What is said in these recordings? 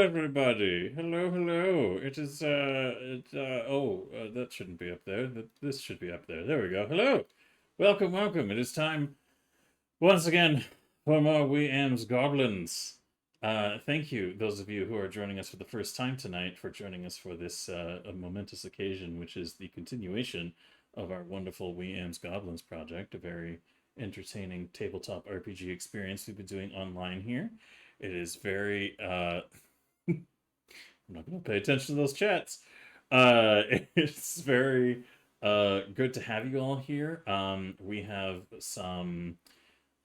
everybody. Hello, hello. It is, that shouldn't be up there. This should be up there. There we go. Hello. Welcome, welcome. It is time once again for more Amz Goblinz. Thank you, those of you who are joining us for the first time tonight, for joining us for this a momentous occasion, which is the continuation of our wonderful Amz Goblinz project, a very entertaining tabletop RPG experience we've been doing online here. It is very I'm not going to pay attention to those chats. It's very good to have you all here. We have some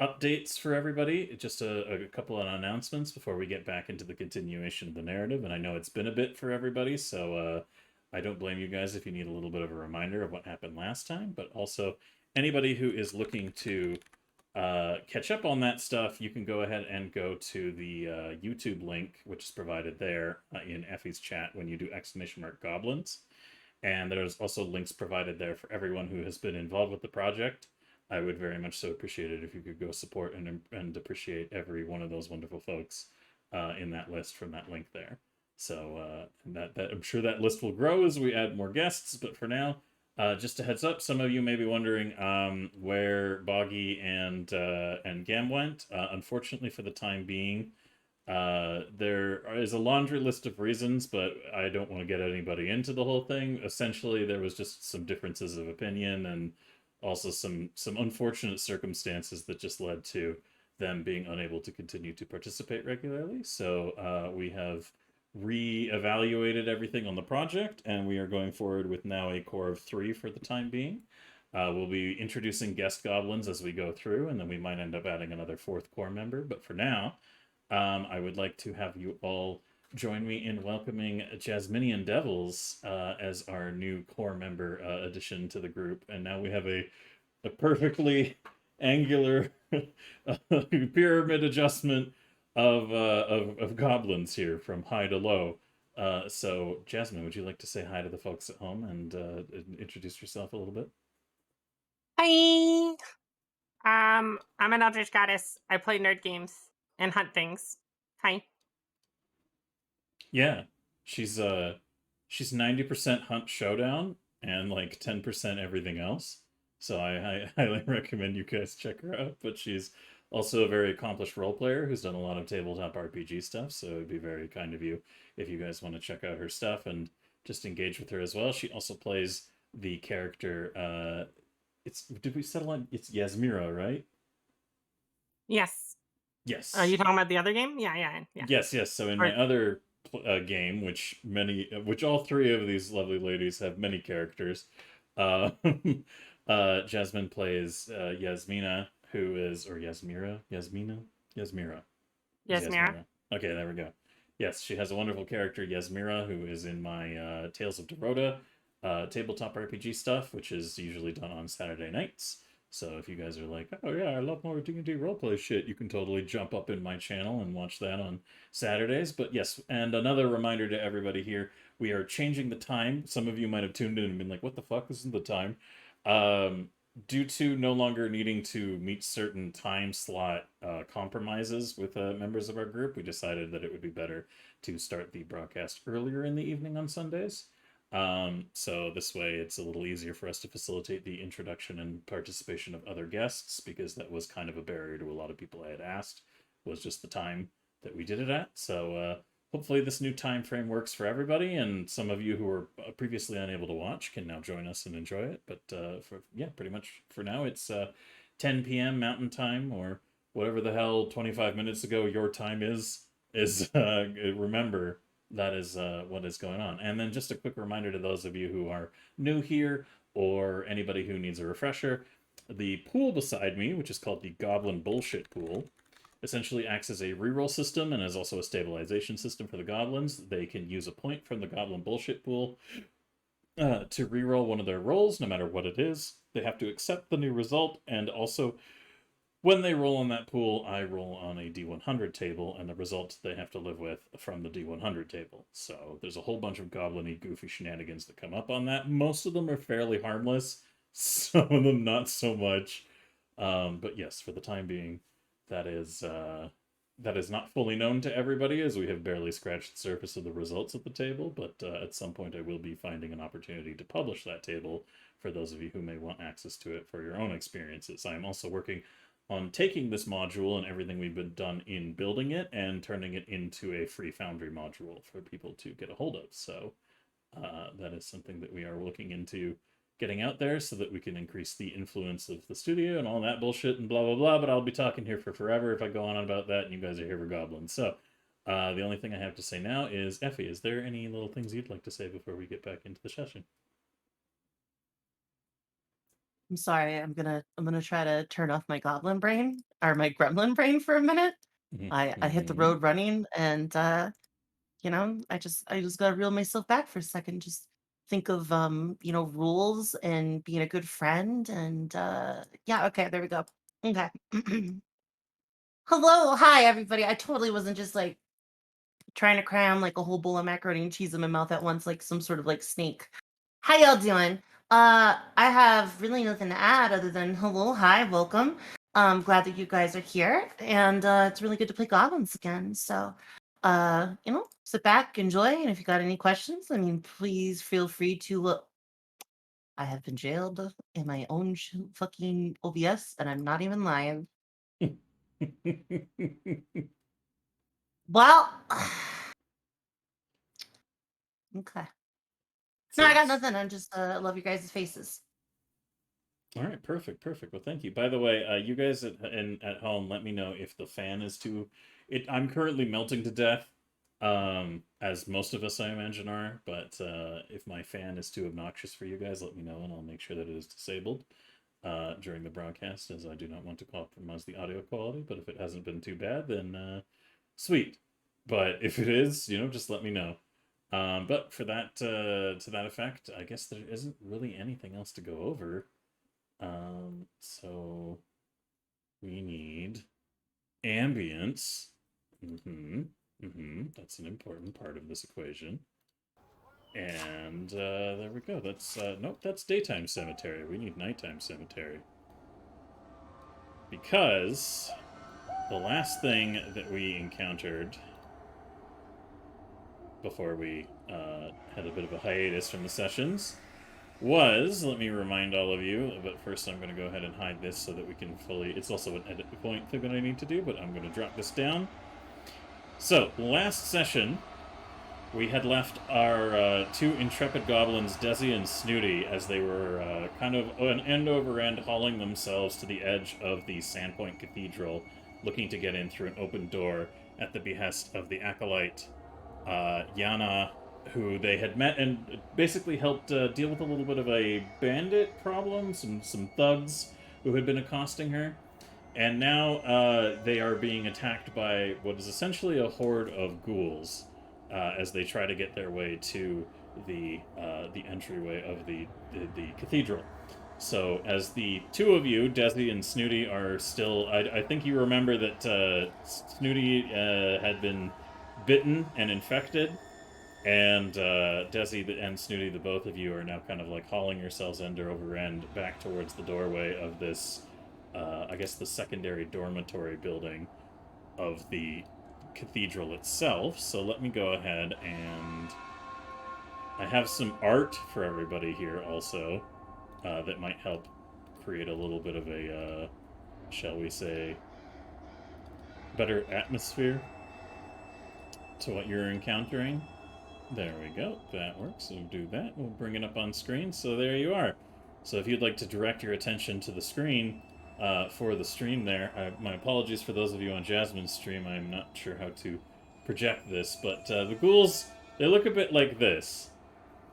updates for everybody. Just a couple of announcements before we get back into the continuation of the narrative. And I know it's been a bit for everybody, so I don't blame you guys if you need a little bit of a reminder of what happened last time. But also, anybody who is looking to catch up on that stuff, you can go ahead and go to the YouTube link, which is provided there in Effie's chat when you do !Goblins. And there's also links provided there for everyone who has been involved with the project. I would very much so appreciate it if you could go support and appreciate every one of those wonderful folks in that list from that link there. So that I'm sure that list will grow as we add more guests, but for now, just a heads up, some of you may be wondering where Boggy and Gam went. Unfortunately, for the time being, there is a laundry list of reasons, but I don't want to get anybody into the whole thing. Essentially, there was just some differences of opinion and also some unfortunate circumstances that just led to them being unable to continue to participate regularly. So we have re-evaluated everything on the project, and we are going forward with now a core of 3 for the time being. We'll be introducing guest goblins as we go through, and then we might end up adding another 4th core member. But for now, I would like to have you all join me in welcoming Jasminian Devils as our new core member addition to the group. And now we have a perfectly angular pyramid adjustment of goblins here from high to low. So, Jasmine, would you like to say hi to the folks at home and introduce yourself a little bit? Hi. I'm an Eldritch Goddess. I play nerd games and hunt things. Hi. Yeah, she's 90% Hunt Showdown and like 10% everything else. So I highly recommend you guys check her out. But she's also a very accomplished role player who's done a lot of tabletop RPG stuff. So it'd be very kind of you if you guys want to check out her stuff and just engage with her as well. She also plays the character. Did we settle on? It's Yasmira, right? Yes. Yes. Are you talking about the other game? Yeah. Yes. So in my other game, which all 3 of these lovely ladies have many characters, Jasmine plays Yasmina, who is, or Yasmira. Okay, there we go. Yes, she has a wonderful character, Yasmira, who is in my Tales of Dorota tabletop RPG stuff, which is usually done on Saturday nights. So if you guys are like, oh yeah, I love more D&D roleplay shit, you can totally jump up in my channel and watch that on Saturdays. But yes, and another reminder to everybody here, we are changing the time. Some of you might have tuned in and been like, what the fuck, isn't the time? Due to no longer needing to meet certain time slot compromises with members of our group, we decided that it would be better to start the broadcast earlier in the evening on Sundays. So this way it's a little easier for us to facilitate the introduction and participation of other guests, because that was kind of a barrier to a lot of people I had asked, was just the time that we did it at. So hopefully this new time frame works for everybody, and some of you who were previously unable to watch can now join us and enjoy it. But pretty much for now it's 10 p.m. Mountain Time, or whatever the hell 25 minutes ago your time is remember, that is what is going on. And then just a quick reminder to those of you who are new here, or anybody who needs a refresher, the pool beside me, which is called the Goblin Bullshit Pool, essentially acts as a reroll system and is also a stabilization system for the goblins. They can use a point from the Goblin Bullshit Pool to reroll one of their rolls, no matter what it is. They have to accept the new result, and also when they roll on that pool, I roll on a D100 table, and the results they have to live with from the D100 table. So there's a whole bunch of goblin-y, goofy shenanigans that come up on that. Most of them are fairly harmless, some of them not so much. But yes, for the time being, that is that is not fully known to everybody, as we have barely scratched the surface of the results at the table, but at some point I will be finding an opportunity to publish that table for those of you who may want access to it for your own experiences. I am also working on taking this module and everything we've been done in building it and turning it into a free Foundry module for people to get a hold of. So that is something that we are looking into getting out there so that we can increase the influence of the studio and all that bullshit and blah blah blah. But I'll be talking here for forever if I go on about that, and you guys are here for goblins. So the only thing I have to say now is, Effie, is there any little things you'd like to say before we get back into the session? I'm sorry. I'm gonna try to turn off my goblin brain or my gremlin brain for a minute. I hit the road running, and you know, I just gotta reel myself back for a second. Just think of you know, rules and being a good friend, and yeah. Okay, there we go. Okay. Hello, hi everybody. I totally wasn't just like trying to cram like a whole bowl of macaroni and cheese in my mouth at once, like some sort of like snake. How y'all doing? I have really nothing to add other than hello, hi, welcome. Glad that you guys are here, and it's really good to play goblins again. So, you know, sit back, enjoy, and if you got any questions, I mean, please feel free to look. I have been jailed in my own fucking OBS, and I'm not even lying. Well, okay. No, I got nothing. I'm just love you guys' faces. All right, perfect. Well, thank you. By the way, you guys at home, let me know if the fan is too. I'm currently melting to death, as most of us I imagine are. But if my fan is too obnoxious for you guys, let me know, and I'll make sure that it is disabled during the broadcast, as I do not want to compromise the audio quality. But if it hasn't been too bad, then sweet. But if it is, you know, just let me know. But for that, to that effect, I guess there isn't really anything else to go over. So we need ambience. That's an important part of this equation. And there we go. That's nope, that's daytime cemetery. We need nighttime cemetery. Because the last thing that we encountered before we had a bit of a hiatus from the sessions was, let me remind all of you, but first I'm going to go ahead and hide this so that we can fully, it's also an edit point thing that I need to do, but I'm going to drop this down. So, last session, we had left our two intrepid goblins, Desi and Snooty, as they were kind of an end over end hauling themselves to the edge of the Sandpoint Cathedral, looking to get in through an open door at the behest of the acolyte, Yana, who they had met and basically helped deal with a little bit of a bandit problem, some thugs who had been accosting her. And now they are being attacked by what is essentially a horde of ghouls as they try to get their way to the entryway of the cathedral. So, as the two of you, Desi and Snooty, are still... I think you remember that Snooty had been bitten and infected, and Desi and Snooty, the both of you, are now kind of like hauling yourselves end over end back towards the doorway of this, I guess, the secondary dormitory building of the cathedral itself. So let me go ahead and... I have some art for everybody here also that might help create a little bit of a, shall we say, better atmosphere to what you're encountering. There we go. That works. We'll do that. We'll bring it up on screen. So there you are. So if you'd like to direct your attention to the screen for the stream there, my apologies for those of you on Jasmine's stream. I'm not sure how to project this, but the ghouls, they look a bit like this.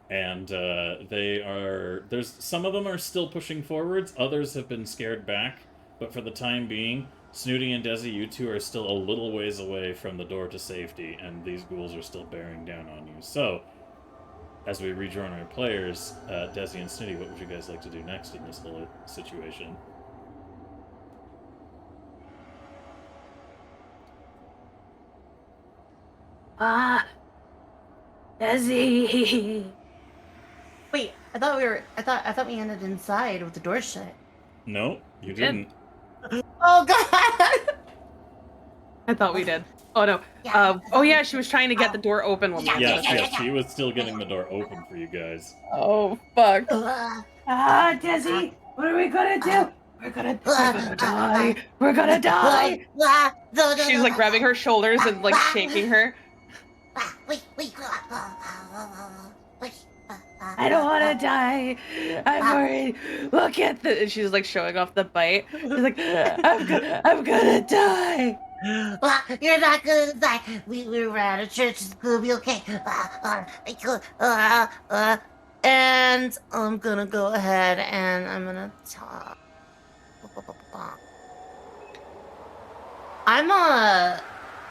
And they are... some of them are still pushing forwards. Others have been scared back. But for the time being, Snooty and Desi, you two are still a little ways away from the door to safety, and these ghouls are still bearing down on you. So, as we rejoin our players, Desi and Snooty, what would you guys like to do next in this whole situation? Desi. Wait, I thought we ended inside with the door shut. No, you didn't. Oh god! I thought we did. Oh no. Oh yeah, she was trying to get the door open when we were Yes, doing it. yes, she was still getting the door open for you guys. Oh fuck. Desi, what are we gonna do? We're gonna die. We're gonna die. She's like grabbing her shoulders and like shaking her. I don't want to die. I'm worried. Look at the. She's like showing off the bite. She's like, I'm gonna die. You're not gonna die. We're at a church. It's gonna be okay. And I'm gonna go ahead and I'm gonna talk. I'm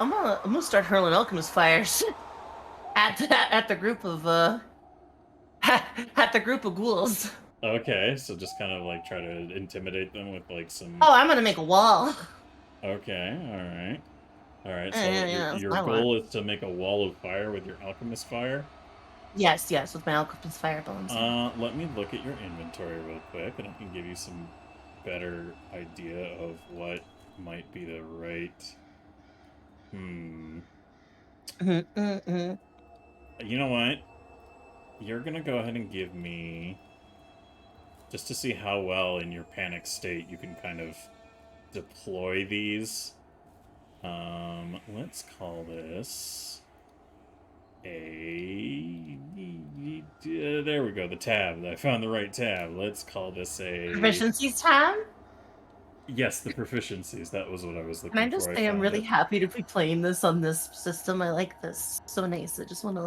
gonna start hurling alchemist fires at the group of at the group of ghouls. Okay, so just kind of like try to intimidate them with like some. Oh, I'm gonna make a wall. Okay, alright. Alright, so Yeah, your that's my goal is to make a wall of fire with your alchemist fire? Yes, with my alchemist fire bones. Let me look at your inventory real quick, and I can give you some better idea of what might be the right... You know what? You're gonna go ahead and give me... Just to see how well in your panic state you can kind of deploy these. Let's call this a... there we go, the tab. I found the right tab. Let's call this a... Proficiencies tab? Yes, the proficiencies. That was what I was looking Can I for. just say I'm really happy to be playing this on this system. I like this. So nice. I just want to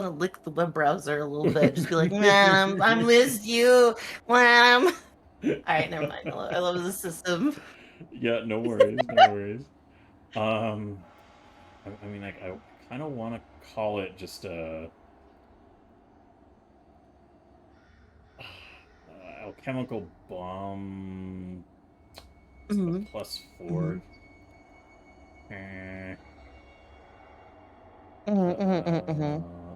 lick the web browser a little bit. Just be like, man, I missed you. All right, never mind. I love the system. Yeah, no worries, no worries. I mean, like, I kind of want to call it just a alchemical bomb +4.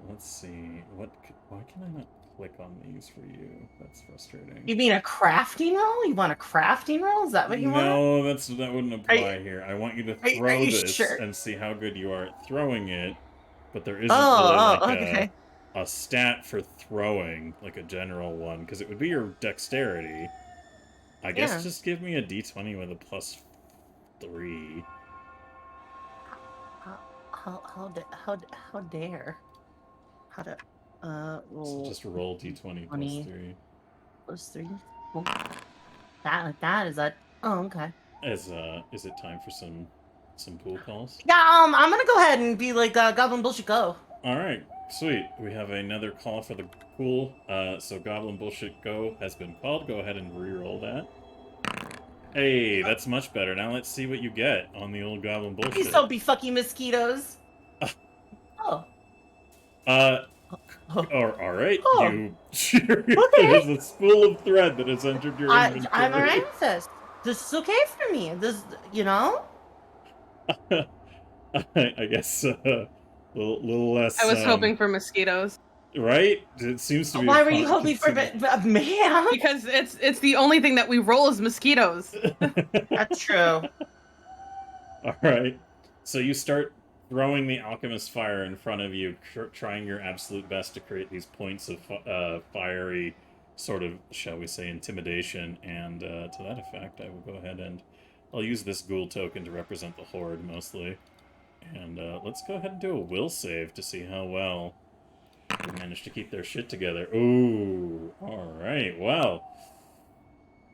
Let's see. Why can I not click on these for you? That's frustrating. You mean a crafting roll? You want a crafting roll? Is that what you want? No, that wouldn't apply here. I want you to throw this sure? and see how good you are at throwing it, but there isn't really okay. a stat for throwing, like a general one, because it would be your dexterity. I guess just give me a d20 with a +3. How dare? How to roll? So just roll d20 +3. +3. Well, that is that. Oh, okay. Is it time for some pool calls? Yeah. I'm gonna go ahead and be like, Goblin Bullshit Go. All right, sweet. We have another call for the pool. So Goblin Bullshit Go has been called. Go ahead and re-roll that. Hey, that's much better. Now let's see what you get on the old Goblin Bullshit. Please don't be fucking mosquitoes. Oh. All right. Oh. There's a spool of thread that has entered your inventory. I'm alright with this. This is okay for me. This, you know. I guess a little less. I was hoping for mosquitoes. Right? It seems to be. Why were you hoping for man? Because it's the only thing that we roll is mosquitoes. That's true. All right. So you start throwing the alchemist fire in front of you, trying your absolute best to create these points of fiery sort of, shall we say, intimidation. And to that effect, I will go ahead and I'll use this ghoul token to represent the horde mostly. And let's go ahead and do a will save to see how well they manage to keep their shit together. Ooh, alright, well.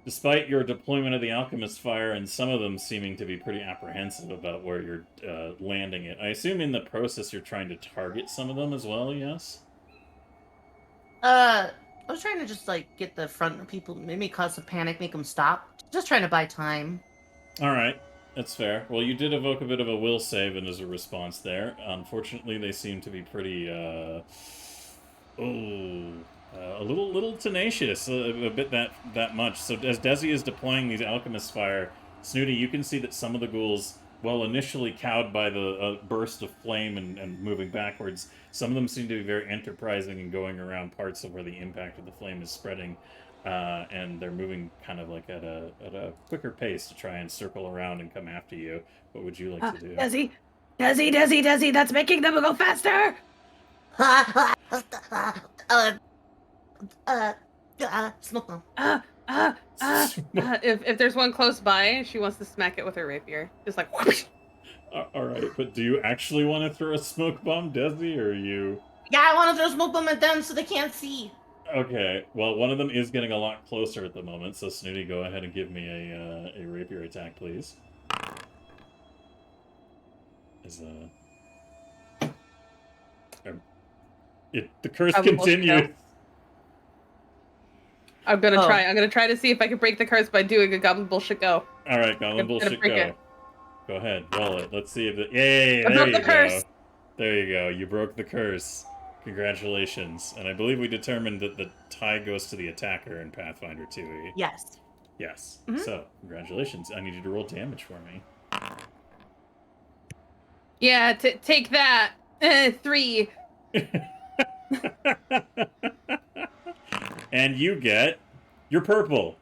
Despite your deployment of the alchemist fire and some of them seeming to be pretty apprehensive about where you're landing it, I assume in the process you're trying to target some of them as well, yes? I was trying to just, like, get the front people, maybe cause some panic, make them stop. Just trying to buy time. Alright, that's fair. Well, you did evoke a bit of a will save and as a response there. Unfortunately, they seem to be pretty, a little tenacious, a bit that much. So as Desi is deploying these alchemist fire, Snooty, you can see that some of the ghouls, while initially cowed by the burst of flame and moving backwards, some of them seem to be very enterprising and going around parts of where the impact of the flame is spreading and they're moving kind of like at a quicker pace to try and circle around and come after you. What would you like to do? Desi, that's making them go faster. Smoke bomb. If there's one close by, she wants to smack it with her rapier. Just like whoosh. All right, but do you actually want to throw a smoke bomb, Desi, or are you? Yeah, I want to throw smoke bomb at them so they can't see. Okay, well, one of them is getting a lot closer at the moment, so Snooty, go ahead and give me a rapier attack, please. The curse continues. I'm gonna try. I'm gonna try to see if I can break the curse by doing a goblin bullshit go. All right, goblin bullshit go. It. Go ahead, roll it. Let's see if it. Yay! I There you broke the curse. go. There you go. You broke the curse. Congratulations. And I believe we determined that the tie goes to the attacker in Pathfinder 2e. Yes. Yes. Mhm. So, congratulations. I need you to roll damage for me. Yeah, take that. 3. And you get your purple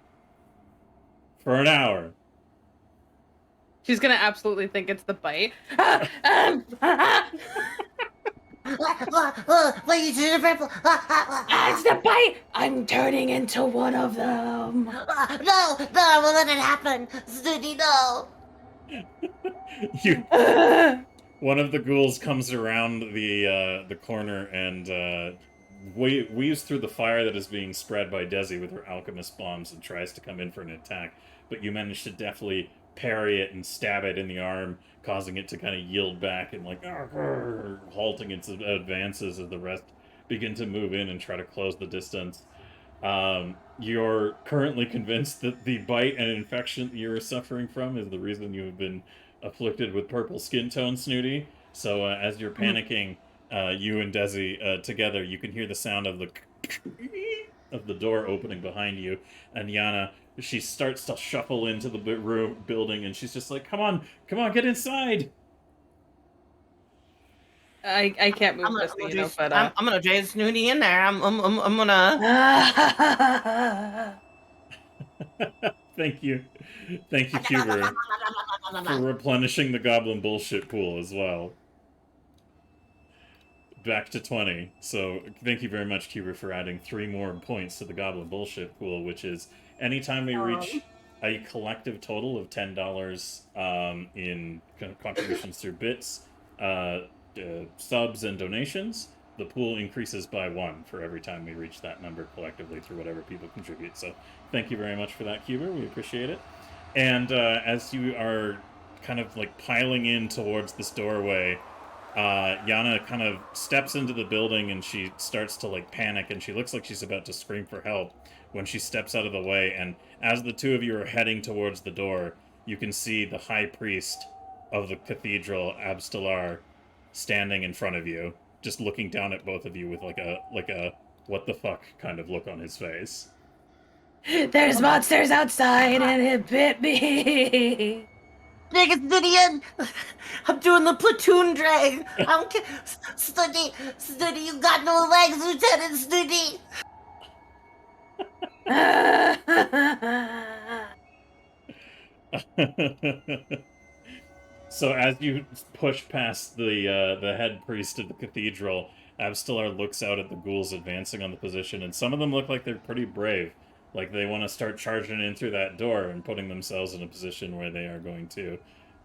for an hour. She's gonna absolutely think it's the bite. Wait, you did it, purple. It's the bite! I'm turning into one of them. No, I won't let it happen. Snooty, no. One of the ghouls comes around the corner and weaves through the fire that is being spread by Desi with her alchemist bombs and tries to come in for an attack. But you manage to deftly parry it and stab it in the arm, causing it to kind of yield back and like halting its advances as the rest begin to move in and try to close the distance. You're currently convinced that the bite and infection you're suffering from is the reason you have been afflicted with purple skin tone, Snooty. So as you're panicking, you and Desi together, you can hear the sound of the door opening behind you, and Yana, she starts to shuffle into the building, and she's just like, come on, get inside. I can't move this, you know, but I'm gonna Jay Snooty in there. I'm gonna. Thank you, Cuber, for replenishing the goblin bullshit pool as well. Back to 20. So thank you very much, Cuber, for adding 3 more points to the goblin bullshit pool, which is anytime we reach a collective total of $10 in contributions through bits, subs, and donations, the pool increases by 1 for every time we reach that number collectively through whatever people contribute. So thank you very much for that, Cuber. We appreciate it. And as you are kind of like piling in towards this doorway, Yana kind of steps into the building and she starts to like panic, and she looks like she's about to scream for help when she steps out of the way. And as the two of you are heading towards the door, you can see the high priest of the cathedral, Abstelar, standing in front of you, just looking down at both of you with like a what the fuck kind of look on his face. There's monsters outside and it bit me. Biggest idiot! I'm doing the platoon drag. I don't care. Snooty, you got no legs, Lieutenant Snooty. So as you push past the head priest of the cathedral, Abstelar looks out at the ghouls advancing on the position, and some of them look like they're pretty brave. Like they want to start charging in through that door and putting themselves in a position where they are going to.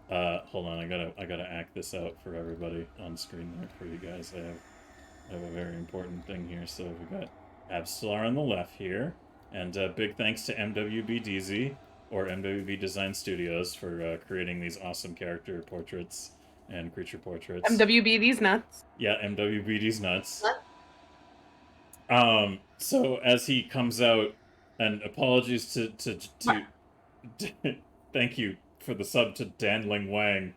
Hold on, I gotta act this out for everybody on screen there for you guys. I have a very important thing here. So we got Abstelar on the left here, and big thanks to MWBDZ or MWB Design Studios for creating these awesome character portraits and creature portraits. MWB these nuts. Yeah, MWB these nuts. So as he comes out. And apologies to thank you for the sub to Dangling Wang.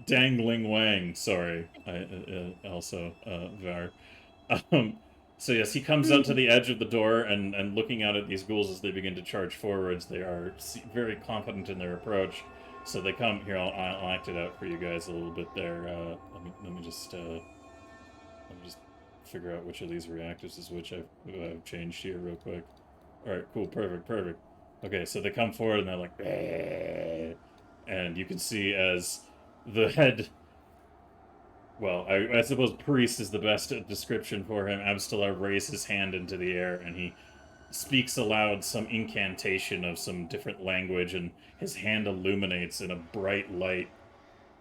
Dangling Wang, sorry. Also, Var. So yes, he comes out to the edge of the door and looking out at these ghouls as they begin to charge forwards. They are very confident in their approach. So they come here. I'll act it out for you guys a little bit there. Let me just figure out which of these reactors is which. I've changed here real quick. All right, cool, perfect. Okay, so they come forward and they're like, "Eh," and you can see as the head. Well, I suppose priest is the best description for him. Abstelar raises his hand into the air and he speaks aloud some incantation of some different language, and his hand illuminates in a bright light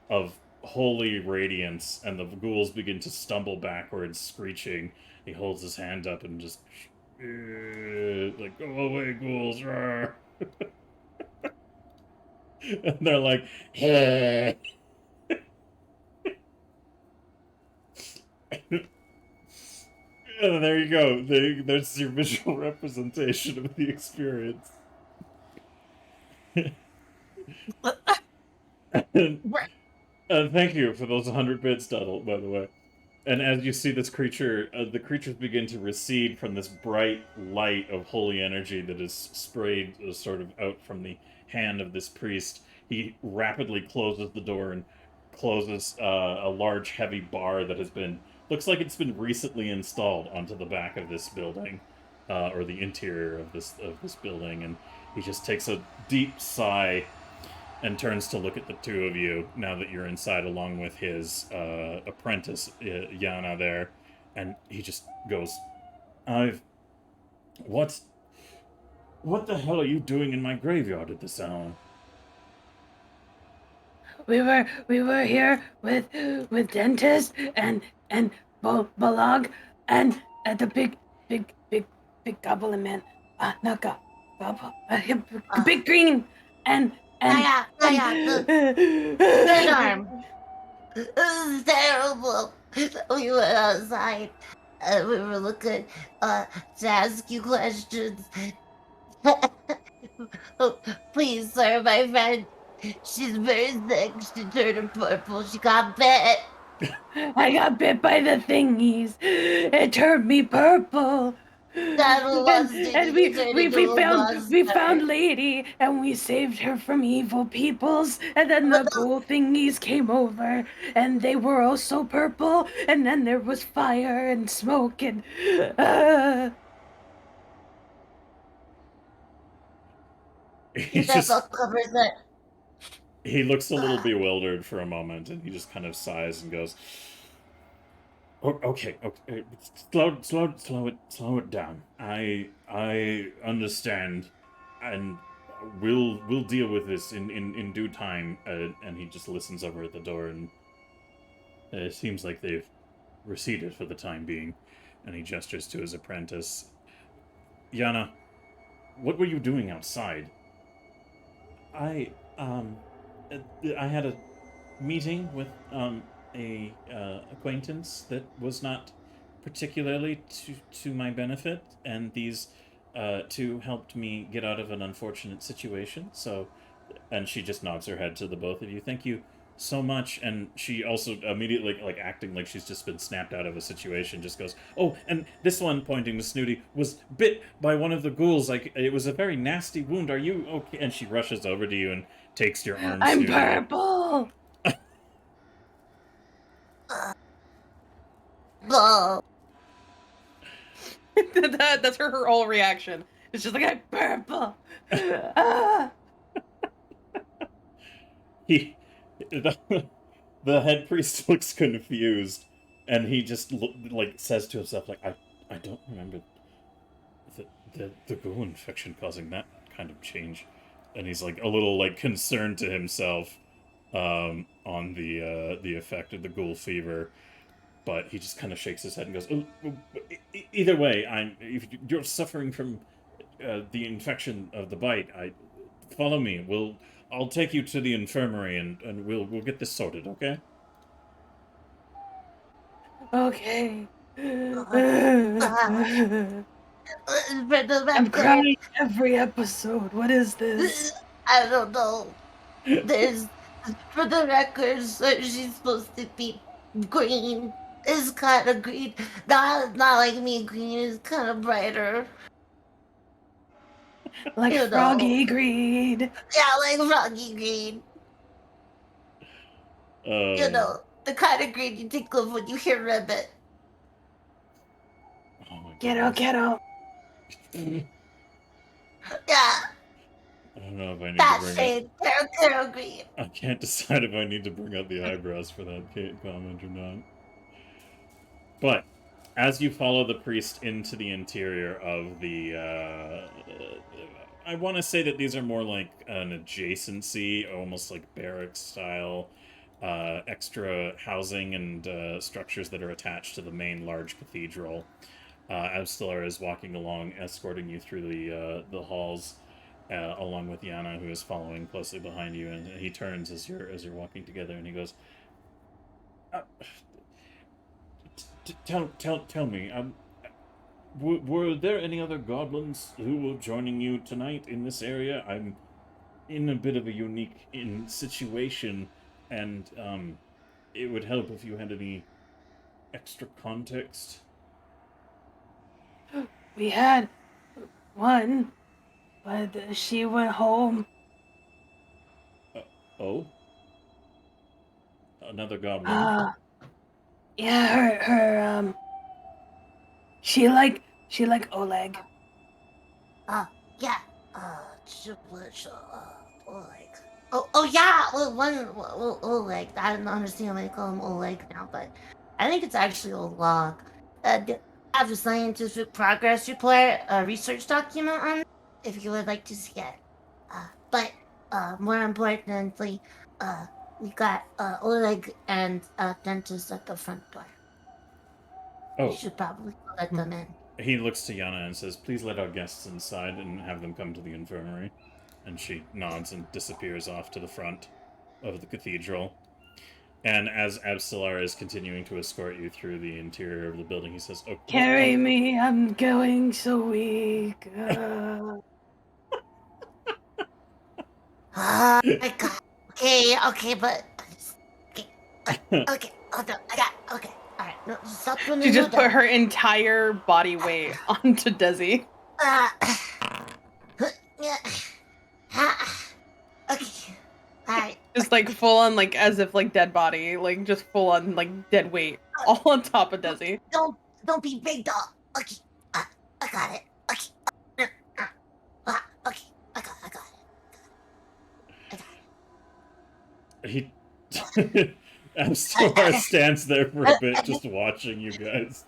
of holy radiance, and the ghouls begin to stumble backwards, screeching. He holds his hand up and just like, "Go away, ghouls!" Rawr. And they're like, "Hey." And there you go. There's your visual representation of the experience. Thank you for those 100 bits, Duddle, by the way. And as you see this creature, the creatures begin to recede from this bright light of holy energy that is sprayed sort of out from the hand of this priest. He rapidly closes the door and closes a large, heavy bar that has been, looks like it's been recently installed onto the back of this building, or the interior of this building. And he just takes a deep sigh and turns to look at the two of you now that you're inside, along with his apprentice, Yana, there. And he just goes, What the hell are you doing in my graveyard at this hour? We were here with Dentist and Balog and the big goblin man. Not goblin, big green and Good arm. It was terrible. We went outside and we were looking to ask you questions. Oh, please, sir, my friend. She's very sick. She turned purple. She got bit. I got bit by the thingies. It turned me purple. And we found Lady and we saved her from evil peoples, and then the ghoul thingies came over and they were also purple, and then there was fire and smoke and He just he looks a little bewildered for a moment, and he just kind of sighs and goes, okay, slow it down. I understand, and we'll deal with this in due time." And he just listens over at the door, and it seems like they've receded for the time being. And he gestures to his apprentice. "Yana, what were you doing outside?" I had a meeting with a acquaintance that was not particularly to my benefit, and these two helped me get out of an unfortunate situation. So, and she just nods her head to the both of you. "Thank you so much." And she also immediately, like acting like she's just been snapped out of a situation, just goes, "Oh, and this one," pointing to Snooty, "was bit by one of the ghouls. Like, it was a very nasty wound. Are you okay?" And she rushes over to you and takes your arm. I'm Snooty. purple. That's her whole reaction. It's just like, I'm purple. The head priest looks confused, and he just like says to himself, like, I don't remember the ghoul infection causing that kind of change." And he's like a little like concerned to himself on the effect of the ghoul fever. But he just kind of shakes his head and goes, either way, if you're suffering from the infection of the bite, follow me. I'll take you to the infirmary, and we'll get this sorted, okay?" Okay. I'm crying every episode. What is this? I don't know. There's, for the record, so she's supposed to be green. It's kind of green. Not like me green. It's kind of brighter. Like froggy green. Yeah, like froggy green. You know, the kind of green you think of when you hear ribbit. Oh my Ghetto. Yeah, I don't know if I need that to bring up. shade. They're green. I can't decide if I need to bring up the eyebrows for that comment or not. But as you follow the priest into the interior of the, I want to say that these are more like an adjacency, almost like barracks style, extra housing and structures that are attached to the main large cathedral. Abstellar is walking along, escorting you through the halls, along with Yana, who is following closely behind you. And he turns as you're walking together, and he goes, uh, "Tell me, were there any other goblins who were joining you tonight in this area? I'm in a bit of a unique situation, and it would help if you had any extra context." We had one, but she went home. Oh? Another goblin? Yeah, her she like Oleg. Yeah. Oleg. Oh yeah. Oleg. I don't understand why they call him Oleg now, but I think it's actually Oleg. I have a scientific progress report, a research document on it, if you would like to see it. But more importantly, we got Oleg and a dentist at the front door. You Oh, should probably let them in. he looks to Yana and says, "Please let our guests inside and have them come to the infirmary." And she nods and disappears off to the front of the cathedral. And as Abstellar is continuing to escort you through the interior of the building, he says, "Oh, Carry me, I'm going so weak. My God. Okay, but okay, hold on. I got okay. All right, no, stop doing She the just noodle. put her entire body weight onto Desi. Yeah. Okay. All right. Just like full on, like as if like dead body, like just full on like dead weight, all on top of Desi. Don't be big dog. Okay. I got it. Okay. Okay. I got it. He Abstellar stands there for a bit, just watching you guys,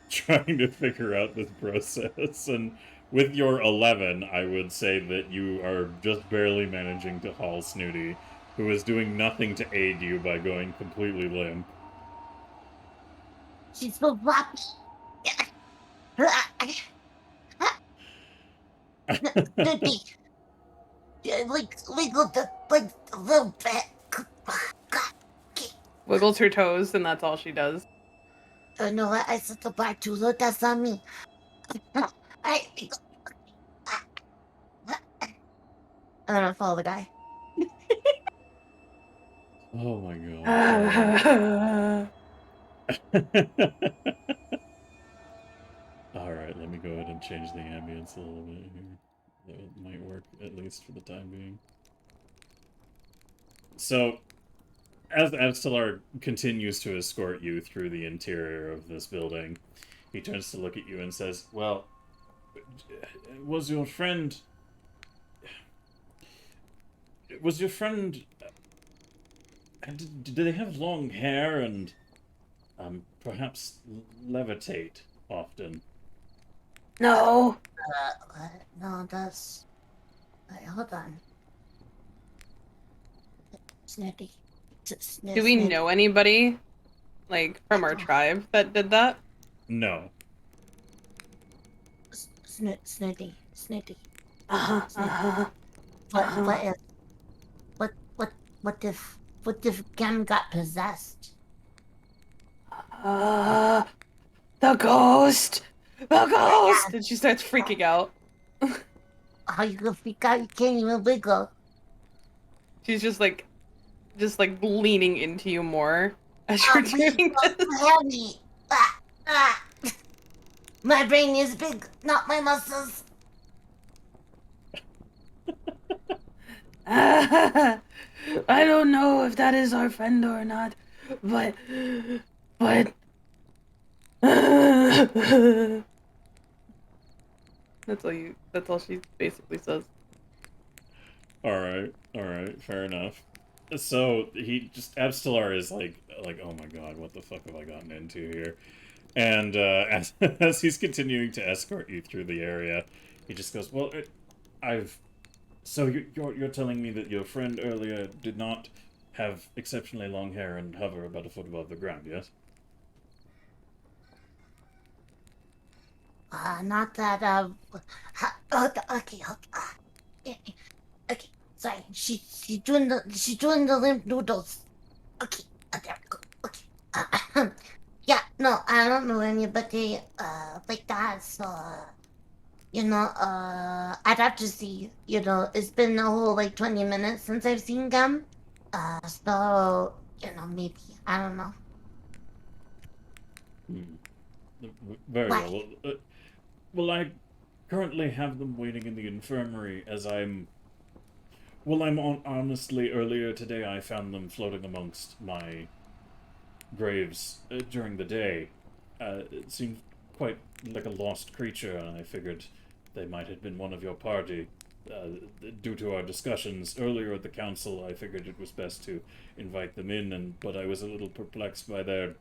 trying to figure out this process. And with your 11, I would say that you are just barely managing to haul Snooty, who is doing nothing to aid you by going completely limp. She's so floppy. Like a little bit. Wiggles her toes, and that's all she does. No, I said the bar too low. That's on me. I'm gonna follow the guy. Oh my god. Alright, let me go ahead and change the ambience a little bit here. That might work, at least for the time being. So, as Abstellar continues to escort you through the interior of this building, he turns to look at you and says, "Well, was your friend... Did they have long hair and perhaps levitate often?" No. No, that's. Wait, hold on. Snooty. Do we know anybody, like from our tribe, that did that? No. Snooty. Uh-huh. What if Gem got possessed? The ghost. The ghost. And she starts freaking out. How you gonna freak out? You can't even wiggle. She's just like leaning into you more as you're doing this. Heavy. My brain is big, not my muscles. I don't know if that is our friend or not, but That's all she basically says. All right, fair enough. So he just Abstellar is like, oh my god, what the fuck have I gotten into here? And as he's continuing to escort you through the area, he just goes, well, so you're telling me that your friend earlier did not have exceptionally long hair and hover about a foot above the ground, yes? Not that, okay, okay, sorry, she's doing the limp noodles. Okay, there we go, okay. Yeah, no, I don't know anybody, like that, so, I'd have to see, it's been a whole, 20 minutes since I've seen them, so, maybe, I don't know. Very What? well. Well, I currently have them waiting in the infirmary as honestly, earlier today I found them floating amongst my graves during the day. It seemed quite like a lost creature, and I figured they might have been one of your party. Due to our discussions earlier at the council, I figured it was best to invite them in, but I was a little perplexed by their...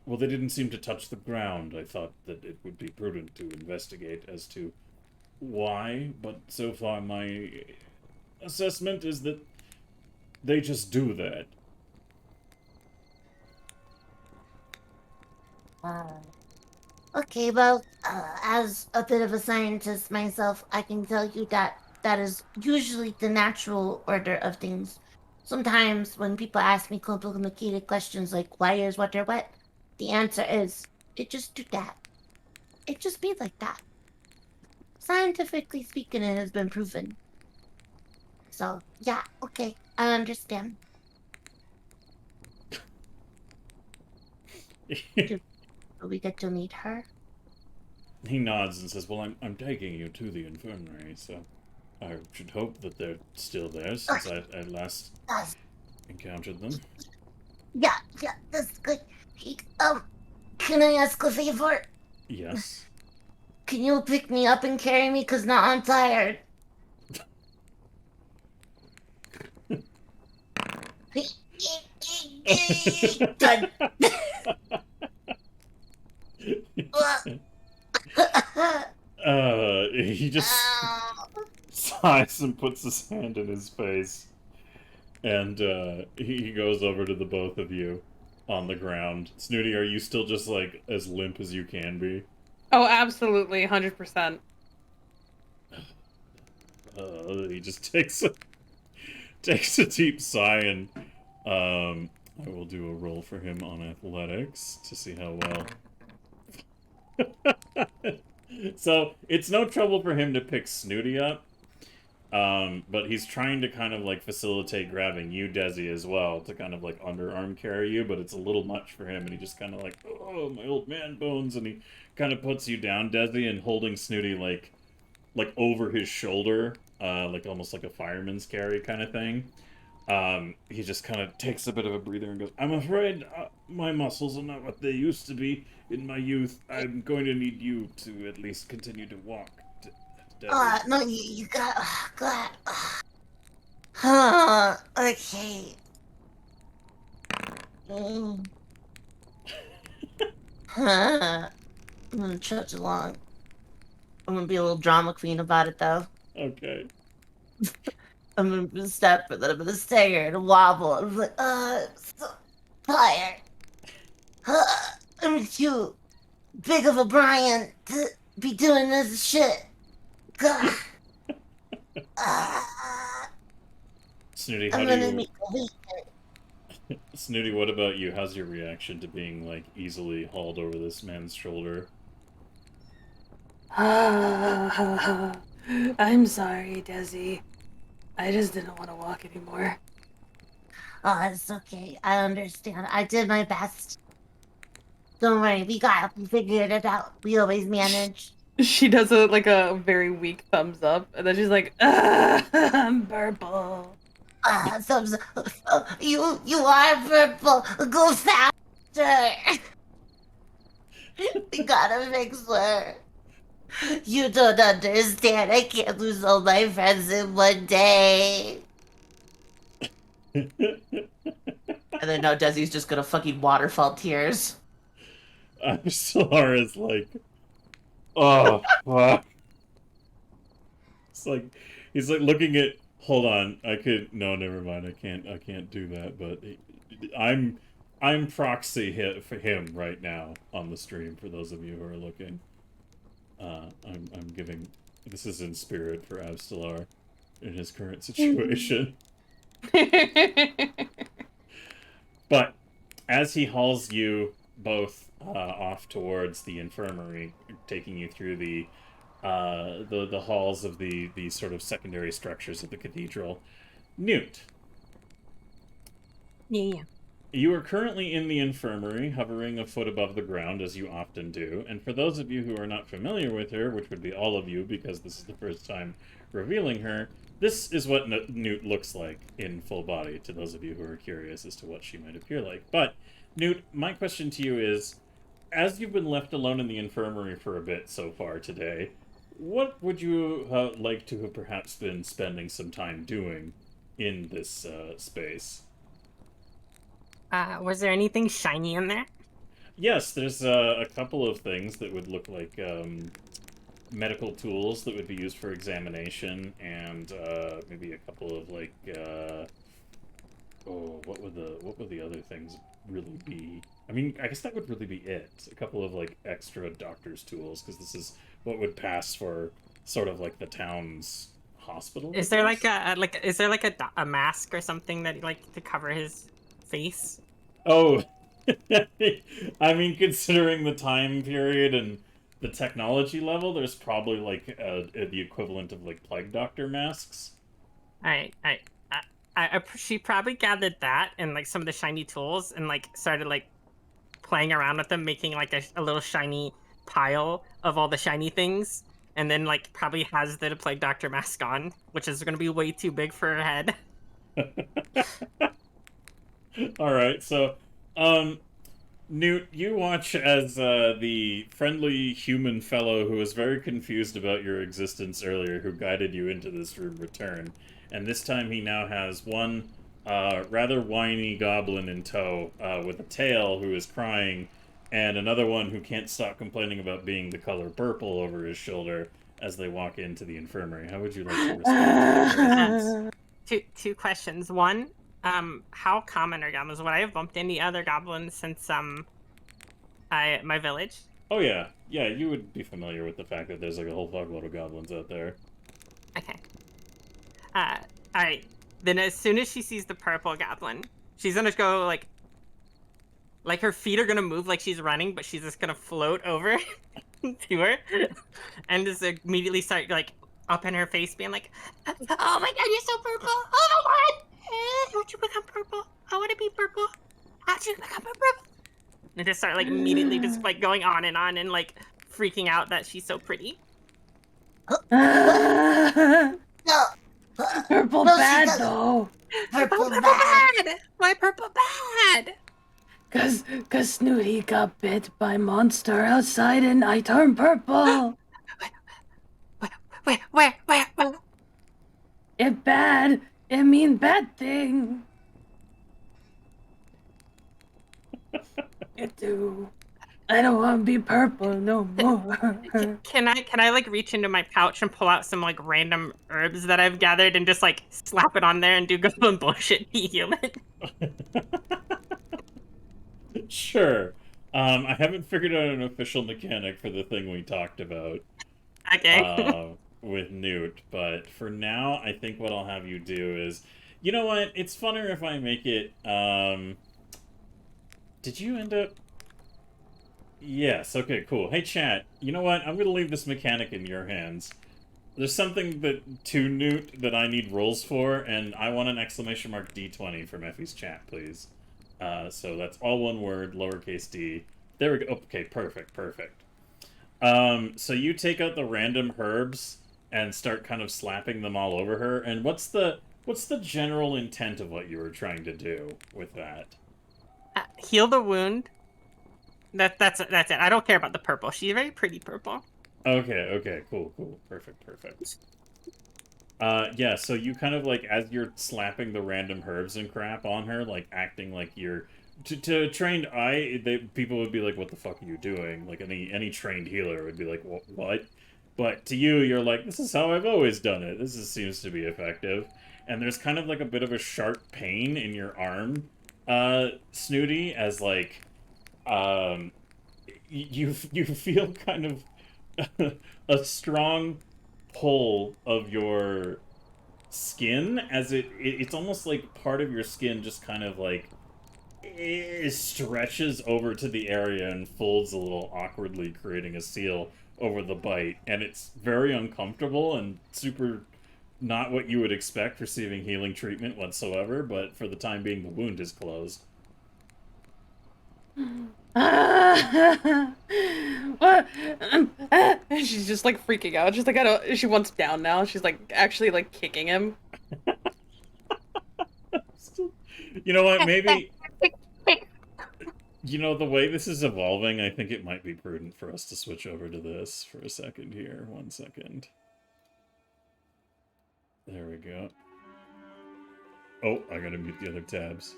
Well, they didn't seem to touch the ground. I thought that it would be prudent to investigate as to why, but so far my assessment is that they just do that. Okay, well, as a bit of a scientist myself, I can tell you that that is usually the natural order of things. Sometimes when people ask me complicated questions like why is water wet, the answer is it just do that. It just be like that. Scientifically speaking, it has been proven. So, yeah, okay, I understand. Do we get to meet her? He nods and says, well, I'm taking you to the infirmary, so I should hope that they're still there since I last encountered them. Yeah, that's good. Can I ask a favor? Yes. Can you pick me up and carry me? Cause now I'm tired. Done. He just sighs and puts his hand in his face. And he goes over to the both of you on the ground. Snooty, are you still just like as limp as you can be? Oh, absolutely, 100%. He just takes a deep sigh, and I will do a roll for him on athletics to see how well. So it's no trouble for him to pick Snooty up, but he's trying to kind of like facilitate grabbing you, Desi, as well, to kind of like underarm carry you, but it's a little much for him, and he just kind of like, oh, my old man bones, and he kind of puts you down, Desi, and holding Snooty like over his shoulder, like almost like a fireman's carry kind of thing. He just kind of takes a bit of a breather and goes, I'm afraid my muscles are not what they used to be in my youth. I'm going to need you to at least continue to walk. No, you got... okay. I'm gonna trudge along. I'm gonna be a little drama queen about it, though. Okay. I'm gonna step, and then I'm gonna stagger and wobble. I'm like, I'm so tired. I'm too big of a Brian to be doing this shit. God. Snooty, I'm gonna need a week. Snooty, what about you? How's your reaction to being, like, easily hauled over this man's shoulder? I'm sorry, Desi. I just didn't want to walk anymore. Oh, it's okay. I understand. I did my best. Don't worry, we figured it out. We always manage. She does a very weak thumbs up, and then she's like, I'm purple. You are purple. Go faster. We gotta fix her. You don't understand. I can't lose all my friends in one day. And then now Desi's just gonna fucking waterfall tears. Solar is like, oh fuck. It's like he's like looking at. Hold on, I could. No, never mind. I can't do that. But I'm proxy hit for him right now on the stream. For those of you who are looking, I'm giving. This is in spirit for Avstelar in his current situation. But as he hauls you both off towards the infirmary, taking you through the halls of the sort of secondary structures of the cathedral, Newt, Yeah. you are currently in the infirmary, hovering a foot above the ground, as you often do. And for those of you who are not familiar with her, which would be all of you because this is the first time revealing her, this is what Newt looks like in full body, to those of you who are curious as to what she might appear like. But, Newt, my question to you is, as you've been left alone in the infirmary for a bit so far today, what would you like to have perhaps been spending some time doing in this space? Was there anything shiny in there? Yes, there's a couple of things that would look like medical tools that would be used for examination, and maybe a couple of like what would the other things really be? I mean, I guess that would really be it. A couple of like extra doctor's tools, because this is what would pass for sort of like the town's hospital. Is there like a mask or something that like to cover his face? Oh, I mean, considering the time period and the technology level, there's probably like the equivalent of like plague doctor masks. She probably gathered that and like some of the shiny tools and like started like playing around with them, making like a little shiny pile of all the shiny things, and then like probably has the plague doctor mask on, which is going to be way too big for her head. All right, so Newt, you watch as the friendly human fellow who was very confused about your existence earlier, who guided you into this room, return. And this time he now has one rather whiny goblin in tow with a tail who is crying, and another one who can't stop complaining about being the color purple over his shoulder as they walk into the infirmary. How would you like to respond to their Two questions. One, how common are goblins? Would I have bumped any other goblins since my village? Oh yeah, you would be familiar with the fact that there's like a whole fuckload of goblins out there. Okay. Alright. Then as soon as she sees the purple goblin, she's gonna go like her feet are gonna move like she's running, but she's just gonna float over to her and just immediately start like up in her face being like, oh my god, you're so purple! Oh my god! How'd you become purple? I wanna be purple. How'd you become purple? And just start like immediately just like going on and like freaking out that she's so pretty. No. Purple No, she bad doesn't. though. Purple bad. bad! Why purple bad? Cause Snooty got bit by monster outside and I turned purple. Where? It bad. It mean bad thing. It do. I don't want to be purple no more. Can I like reach into my pouch and pull out some like random herbs that I've gathered and just like slap it on there and do goblin bullshit to heal it? Sure. I haven't figured out an official mechanic for the thing we talked about. Okay. With Newt, but for now, I think what I'll have you do is, you know what? It's funner if I make it. Did you end up? Yes. Okay. Cool. Hey, chat. You know what? I'm gonna leave this mechanic in your hands. There's something to Newt that I need rolls for, and I want an exclamation mark D20 from Effie's chat, please. So that's all one word, lowercase d. There we go. Okay, perfect. So you take out the random herbs and start kind of slapping them all over her. And what's the general intent of what you were trying to do with that? Heal the wound. That's it. I don't care about the purple. She's very pretty purple. Okay, cool. Perfect. Yeah, so you kind of like, as you're slapping the random herbs and crap on her, like acting like you're to a trained eye, people would be like, "What the fuck are you doing?" Like any trained healer would be like, "What?" But to you, you're like, "This is how I've always done it. Seems to be effective." And there's kind of like a bit of a sharp pain in your arm, Snooty, as like, um, you feel kind of a strong pull of your skin, as it's almost like part of your skin just kind of like it stretches over to the area and folds a little awkwardly, creating a seal over the bite, and it's very uncomfortable and super not what you would expect receiving healing treatment whatsoever, but for the time being the wound is closed. What? She's just like freaking out. She's like, I don't. She wants down now. She's like actually like kicking him. You know what, maybe the way this is evolving, I think it might be prudent for us to switch over to this for a second here. 1 second. There we go. Oh, I gotta mute the other tabs.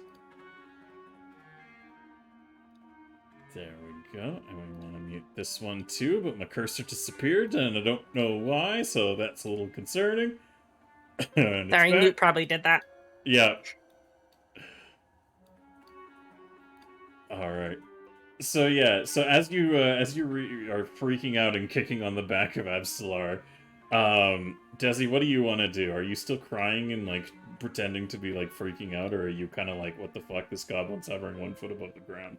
There we go. And we want to mute this one too, but my cursor disappeared and I don't know why, so that's a little concerning. Sorry, Newt probably did that. Yeah. Alright. So yeah, so as you are freaking out and kicking on the back of Abstelar, Desi, what do you want to do? Are you still crying and like pretending to be like freaking out, or are you kind of like, what the fuck, this goblin's hovering 1 foot above the ground?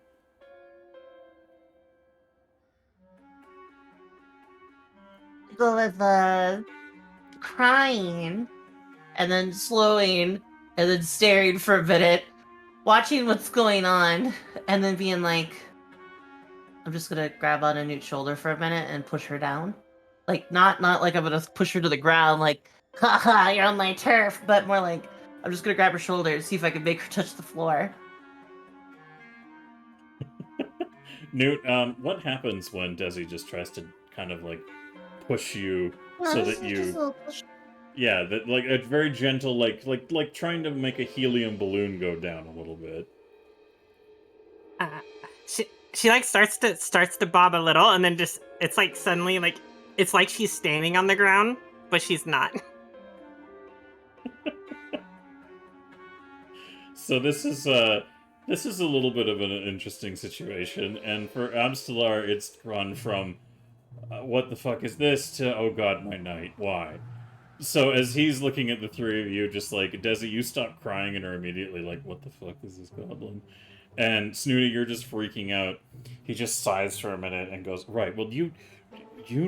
Go with crying, and then slowing, and then staring for a minute, watching what's going on, and then being like, I'm just gonna grab on a Newt's shoulder for a minute and push her down. Like, not like I'm gonna push her to the ground, like, haha, you're on my turf, but more like, I'm just gonna grab her shoulder and see if I can make her touch the floor. Newt, what happens when Desi just tries to kind of like push you so that you... Yeah, that like a very gentle, like trying to make a helium balloon go down a little bit. She like starts to bob a little, and then just it's like suddenly like it's like she's standing on the ground, but she's not. So this is a little bit of an interesting situation, and for Abstelar, it's run from what the fuck is this to, oh god, my knight, why? So as he's looking at the three of you, just like, Desi, you stop crying and are immediately like, what the fuck is this goblin? And Snooty, you're just freaking out. He just sighs for a minute and goes, right, well, you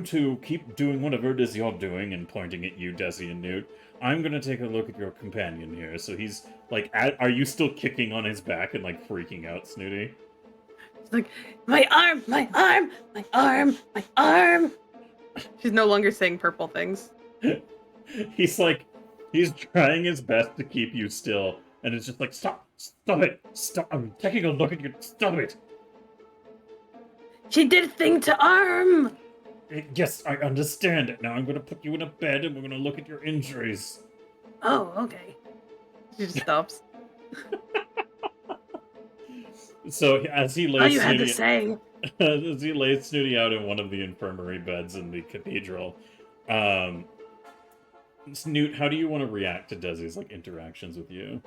two keep doing whatever it is you're doing, and pointing at you, Desi and Newt. I'm gonna take a look at your companion here. So he's like, are you still kicking on his back and like freaking out, Snooty? It's like, my arm, my arm, my arm, my arm. She's no longer saying purple things. He's trying his best to keep you still, and it's just like, stop it, stop, I'm taking a look at you, stop it. She did a thing to arm. Yes, I understand it. Now I'm gonna put you in a bed and we're gonna look at your injuries. Oh, okay. She just stops. So as he lays all you had to say. As he lays Snooty out in one of the infirmary beds in the cathedral, Newt, how do you want to react to Desi's like interactions with you?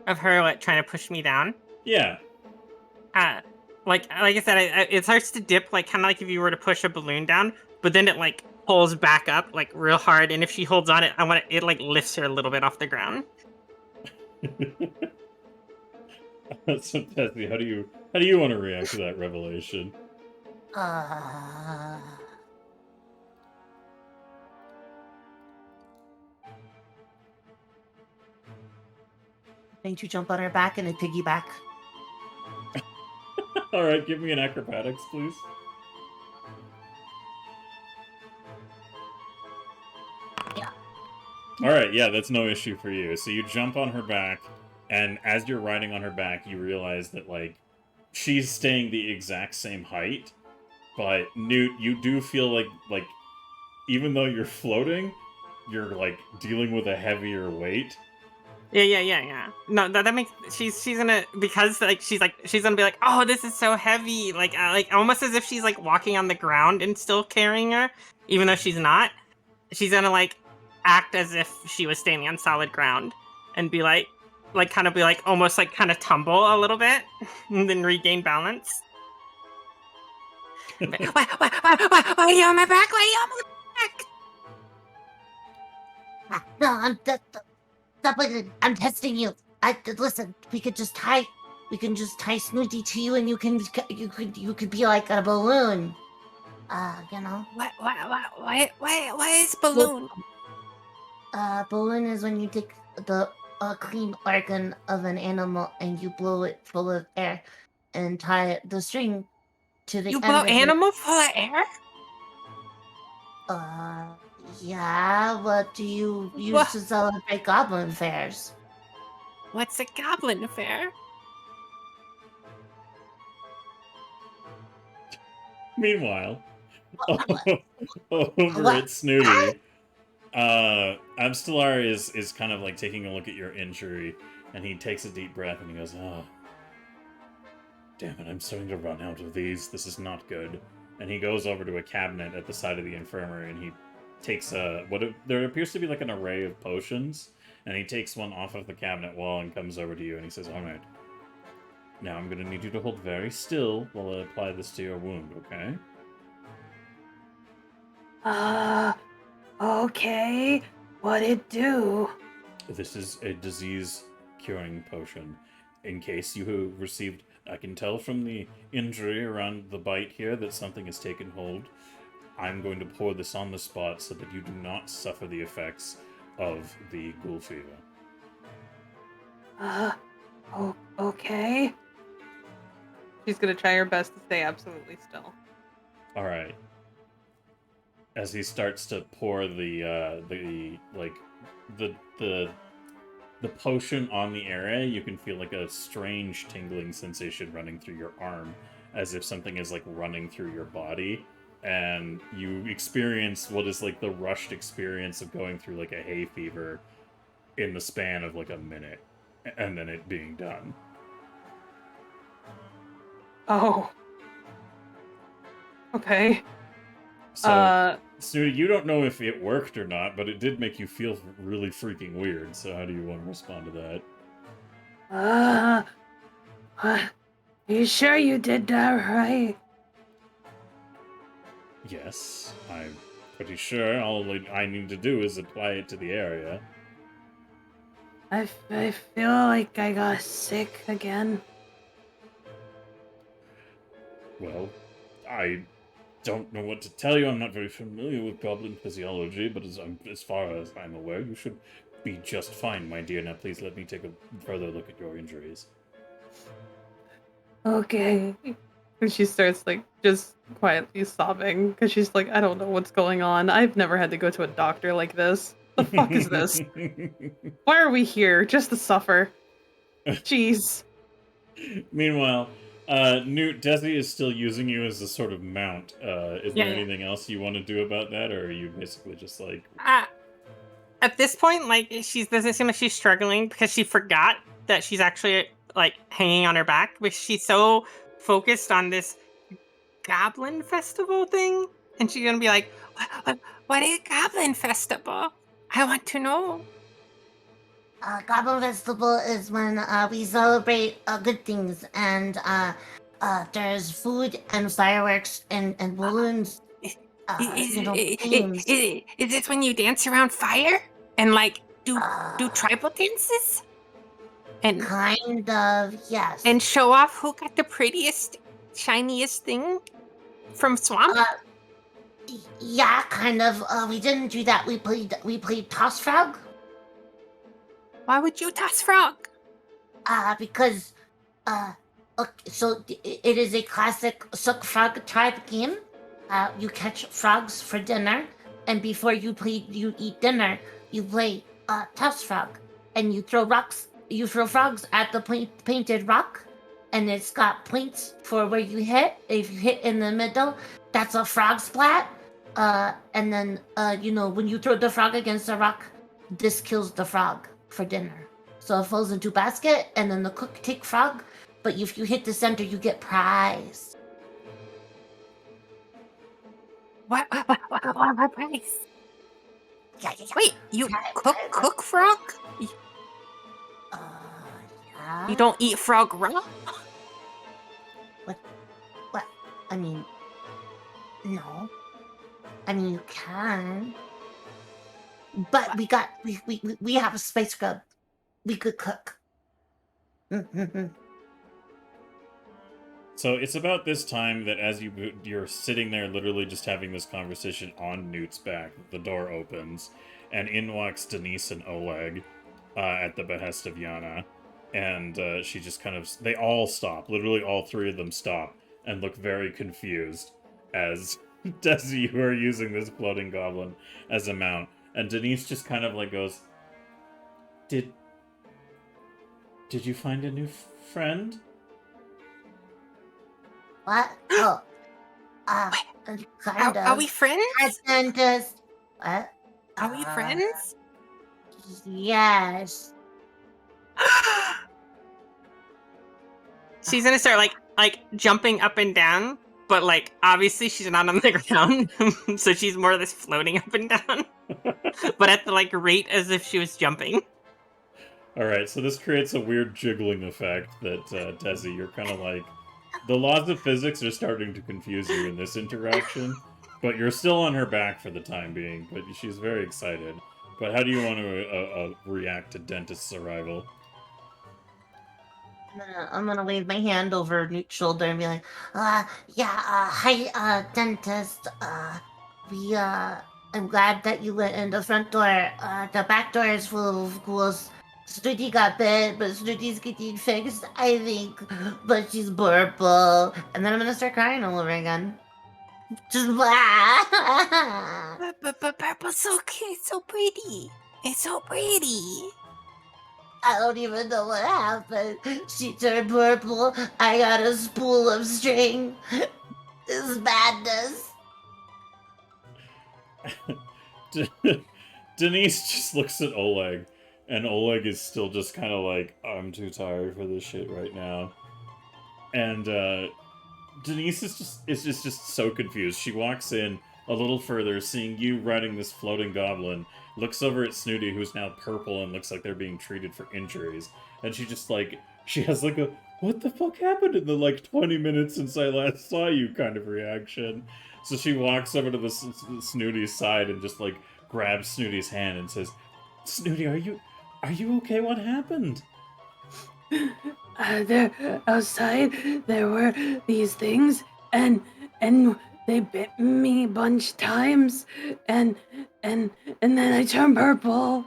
Of her like trying to push me down. Yeah. Like I said, it starts to dip, like kind of like if you were to push a balloon down, but then it like pulls back up like real hard, and if she holds on it, it like lifts her a little bit off the ground. So Desi, how do you want to react to that revelation? Going to jump on her back and then piggyback. Alright, give me an acrobatics, please. Yeah. Alright, yeah, that's no issue for you. So you jump on her back, and as you're riding on her back, you realize that, like, she's staying the exact same height, But Newt, you do feel like even though you're floating, you're like dealing with a heavier weight. Yeah. No, that makes she's gonna because like she's gonna be like, oh, this is so heavy, like almost as if she's like walking on the ground and still carrying her, even though she's not. She's gonna like act as if she was standing on solid ground and be like kind of be like almost like kind of tumble a little bit and then regain balance. Why are you on my back? Why are you on my back? No, stop it. I'm testing you. Listen. We can just tie Snooty to you, and you could be like a balloon. You know. Why is balloon? Balloon is when you take the clean organ of an animal and you blow it full of air, and tie the string to the You end blow of it. animal full of air? Yeah. What do you use What? to celebrate goblin fairs? What's a goblin fair? Meanwhile, over at Snooty, Abstelar is kind of like taking a look at your injury, and he takes a deep breath and he goes, "Oh, damn it! I'm starting to run out of these. This is not good." And he goes over to a cabinet at the side of the infirmary, and he takes there appears to be like an array of potions, and he takes one off of the cabinet wall and comes over to you, and he says, "All right. Now I'm going to need you to hold very still while I apply this to your wound, okay?" Okay. What'd it do? This is a disease-curing potion. In case you have received... I can tell from the injury around the bite here that something has taken hold. I'm going to pour this on the spot so that you do not suffer the effects of the ghoul fever. Okay. She's gonna try her best to stay absolutely still. Alright. As he starts to pour the potion on the area, you can feel like a strange tingling sensation running through your arm, as if something is like running through your body, and you experience what is like the rushed experience of going through like a hay fever in the span of like a minute, and then it being done. Oh. Okay. So, Snooty, you don't know if it worked or not, but it did make you feel really freaking weird, so how do you want to respond to that? You sure you did that right? Yes, I'm pretty sure all I need to do is apply it to the area. I feel like I got sick again. Well, I don't know what to tell you. I'm not very familiar with goblin physiology, but as far as I'm aware, you should be just fine, my dear. Now, please let me take a further look at your injuries. Okay. And she starts like just quietly sobbing because she's like, I don't know what's going on. I've never had to go to a doctor like this. The fuck is this? Why are we here? Just to suffer. Jeez. Meanwhile, Newt, Desi is still using you as a sort of mount. Is there Yeah. anything else you want to do about that, or are you basically just like... At this point, like, doesn't seem like she's struggling because she forgot that she's actually, like, hanging on her back, but she's so focused on this goblin festival thing, and she's gonna be like, what is goblin festival? I want to know. Goblin Festival is when we celebrate good things, and there's food and fireworks and balloons. Themes. Is this when you dance around fire and like do tribal dances and Kind of, yes. and show off who got the prettiest, shiniest thing from swamp? Yeah, kind of. We didn't do that. We played Toss Frog. Why would you toss frog? Because okay, so it is a classic Sook Frog tribe game. You catch frogs for dinner, and before you eat dinner, you play Toss Frog, and you throw rocks. You throw frogs at the painted rock, and it's got points for where you hit. If you hit in the middle, that's a frog splat. And then, when you throw the frog against a rock, this kills the frog for dinner. So it falls into basket, and then the cook take frog. But if you hit the center, you get prize. What price? Yeah. Wait, you Yeah. cook frog? Yeah. You don't eat frog raw? What? I mean, no. I mean, you can. But we have a spice grub. We could cook. So it's about this time that as you're sitting there literally just having this conversation on Newt's back, the door opens, and in walks Denise and Oleg at the behest of Yana. And she just they all stop, literally all three of them stop, and look very confused as Desi, you are using this floating goblin as a mount. And Denise just kind of like goes, Did you find a new friend? What? Oh. Kind of. Are we friends? And just what? Are we friends? Yes. She's gonna start like jumping up and down, but like obviously she's not on the ground, so she's more or less floating up and down, but at the like rate as if she was jumping. Alright, so this creates a weird jiggling effect that, Desi, you're kind of like... The laws of physics are starting to confuse you in this interaction, but you're still on her back for the time being, but she's very excited. But how do you want to react to Dentist's arrival? I'm gonna wave my hand over Newt's shoulder and be like, hi, dentist. I'm glad that you went in the front door. The back door is full of ghouls. Snooty got bit, but Snooty's getting fixed, I think. But she's purple. And then I'm gonna start crying all over again. Just blah. But purple's so cute, so pretty. It's so pretty. I don't even know what happened. She turned purple. I got a spool of string. This is madness. Denise just looks at Oleg, and Oleg is still just kind of like, I'm too tired for this shit right now. And Denise is just so confused. She walks in a little further, seeing you riding this floating goblin, looks over at Snooty, who's now purple and looks like they're being treated for injuries. And she just like, she has like a, what the fuck happened in the like 20 minutes since I last saw you kind of reaction. So she walks over to the Snooty's side and just like grabs Snooty's hand and says, Snooty, are you okay? What happened? There outside there were these things and they bit me a bunch of times and then I turned purple.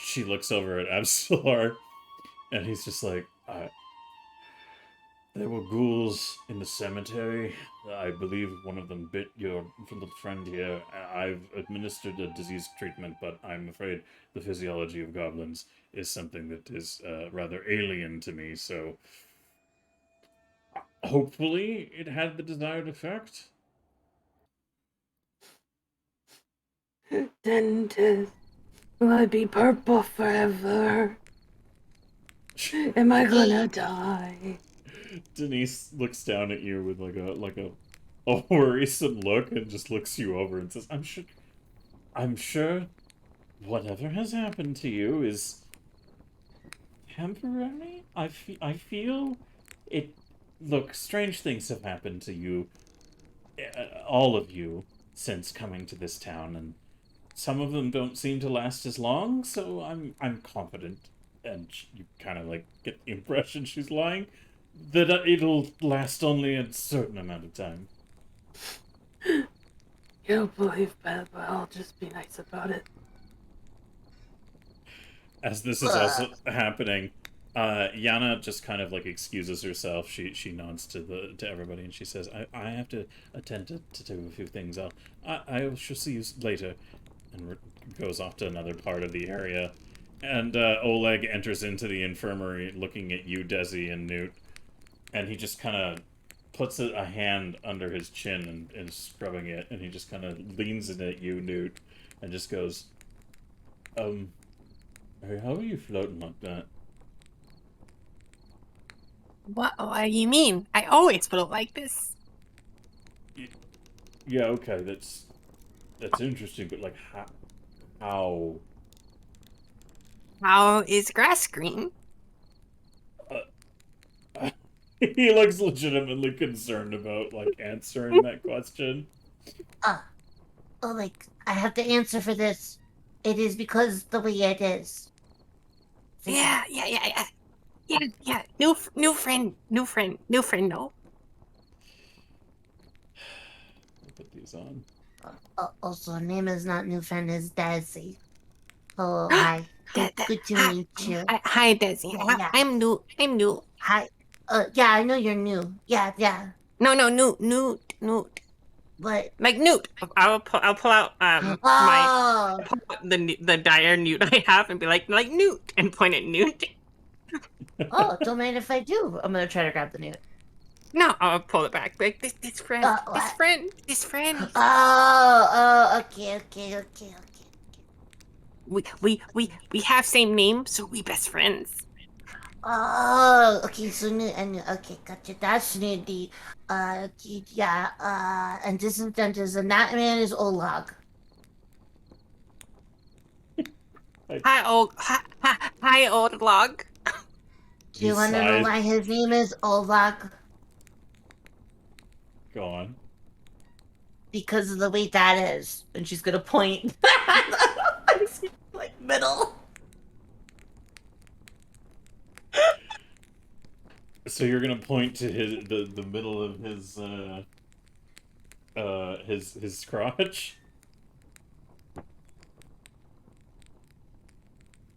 She looks over at Absolar and he's just like, there were ghouls in the cemetery. I believe one of them bit your little friend here. I've administered a disease treatment, but I'm afraid the physiology of goblins is something that is rather alien to me, so hopefully it had the desired effect. Dentist, will I be purple forever? Am I gonna die? Denise looks down at you with like a worrisome look and just looks you over and says, I'm sure whatever has happened to you is temporary. I feel it. Look, strange things have happened to you, all of you, since coming to this town, and some of them don't seem to last as long. So I'm confident, and you kind of like get the impression she's lying, that it'll last only a certain amount of time. You don't believe that, but I'll just be nice about it. As this is also happening, Yana just kind of like excuses herself. She nods to everybody and she says, I have to attend to do a few things. I shall see you later, and goes off to another part of the area. And Oleg enters into the infirmary looking at you, Desi, and Newt, and he just kind of puts a hand under his chin and is scrubbing it, and he just kind of leans in at you, Newt, and just goes, hey, how are you floating like that? What do you mean? I always float like this. Yeah, okay, that's interesting, but like how? How is grass green? He looks legitimately concerned about like answering that question. Oh, like, I have to answer for this. It is because the way it is. Yeah. New friend. No. I'll put these on. Also, her name is not Newfound, it's Daisy. Oh, hi. Good to meet you. Hi, Desi. Yeah. I'm new. Hi. Yeah, I know you're new. Yeah. No, Newt. But Like Newt. I'll pull out my oh, the dire Newt I have and be like Newt and point at Newt. Don't mind if I do. I'm gonna try to grab the Newt. No, I'll pull it back. Like this friend. This friend. Okay. We have same name, so we best friends. Oh, okay, so Newt and okay, gotcha. That's Newt. Yeah, and Disenchanters, and that man is Olag. Hi, old log. Do you want to know sighs. why his name is Olag? Go on. Because of the way that is. And she's gonna point. Like middle. So you're gonna point to the middle of his crotch?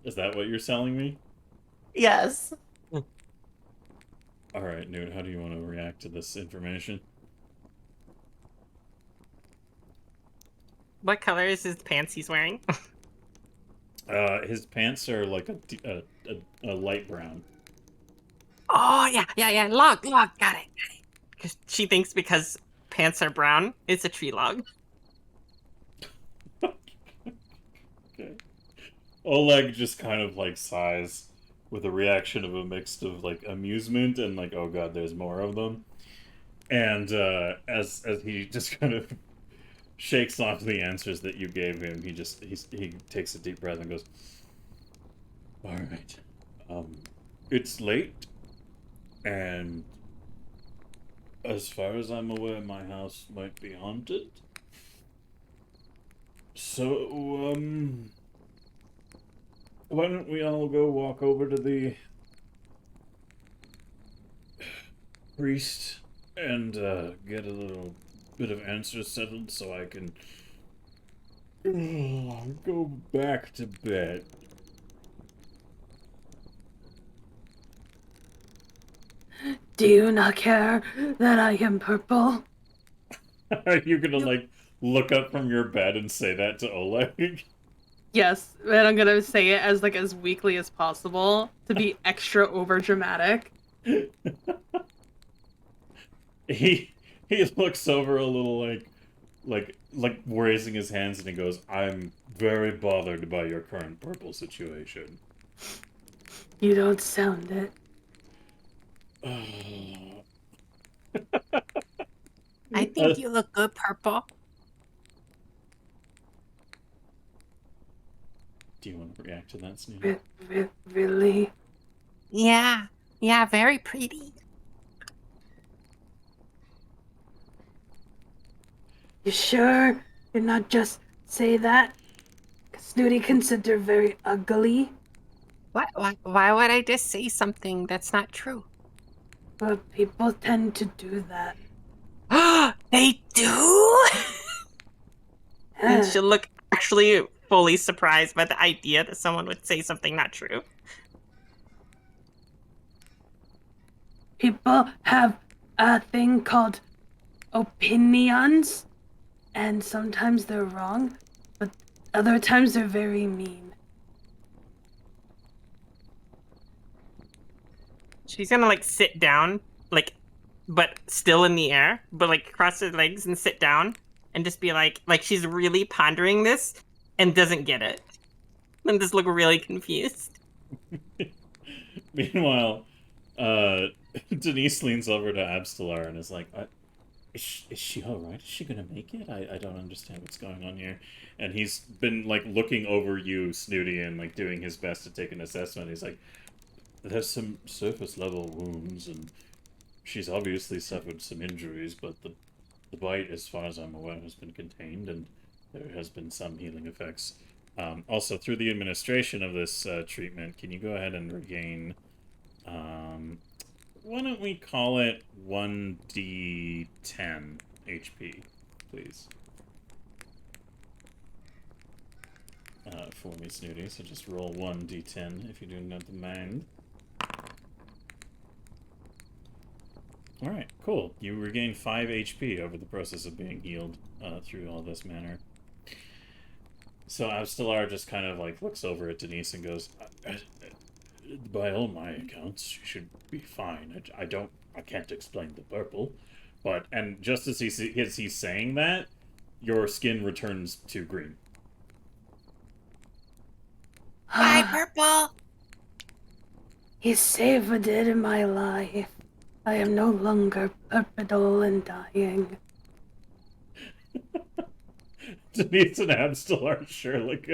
Is that what you're selling me? Yes. All right, Newt. How do you want to react to this information? What color is his pants he's wearing? His pants are like a light brown. Oh yeah. Log. Got it. Because she thinks because pants are brown, it's a tree log. Okay. Oleg just kind of like sighs with a reaction of a mix of like amusement and like, oh god, there's more of them. And as he just kind of shakes off the answers that you gave him, he takes a deep breath and goes, all right, it's late, and as far as I'm aware, my house might be haunted. So, why don't we all go walk over to the priest and get a little bit of answers settled so I can go back to bed. Do you not care that I am purple? Are you gonna like look up from your bed and say that to Oleg? Yes, and I'm gonna say it as like as weakly as possible to be extra over dramatic. He looks over a little like raising his hands, and he goes, I'm very bothered by your current purple situation. You don't sound it. I think you look good, purple. Do you want to react to that, Sneaky? Really? Yeah, very pretty. You sure you're not just say that? Snooty consider very ugly. Why would I just say something that's not true? But people tend to do that. They do? And she'll look actually fully surprised by the idea that someone would say something not true. People have a thing called opinions, and sometimes they're wrong, but other times they're very mean. She's gonna like sit down, like but still in the air, but like cross her legs and sit down and just be like she's really pondering this and doesn't get it. And just look really confused. Meanwhile, Denise leans over to Abstelar and is like, is she alright? Is she gonna make it? I don't understand what's going on here. And he's been, like, looking over you, Snooty, and, like, doing his best to take an assessment. He's like, there's some surface-level wounds, and she's obviously suffered some injuries, but the bite, as far as I'm aware, has been contained, and there has been some healing effects. Also, through the administration of this treatment, can you go ahead and regain... why don't we call it 1d10 HP, please? For me, Snooty, so just roll 1d10 if you do not mind. Alright, cool. You regain 5 HP over the process of being healed through all this manner. So Abstelar just kind of like looks over at Denise and goes, by all my accounts, she should be fine. I can't explain the purple. But, and just as he's saying that, your skin returns to green. Bye, Purple. He saved it in my life. I am no longer purple and dying. Denise and Abstelar share like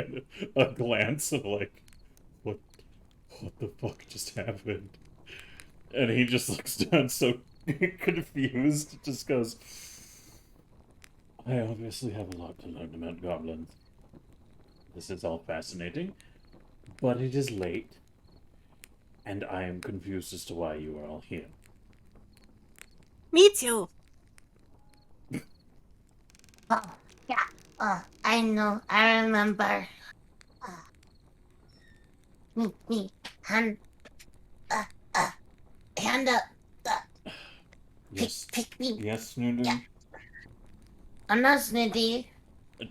a glance of like, what the fuck just happened? And he just looks down so confused, just goes, I obviously have a lot to learn about goblins. This is all fascinating, but it is late, and I am confused as to why you are all here. Me too. Oh, yeah. I know. I remember. Me. Hand up. Yes. Pick me. Yes, Snooty? Yeah. I'm not Snooty.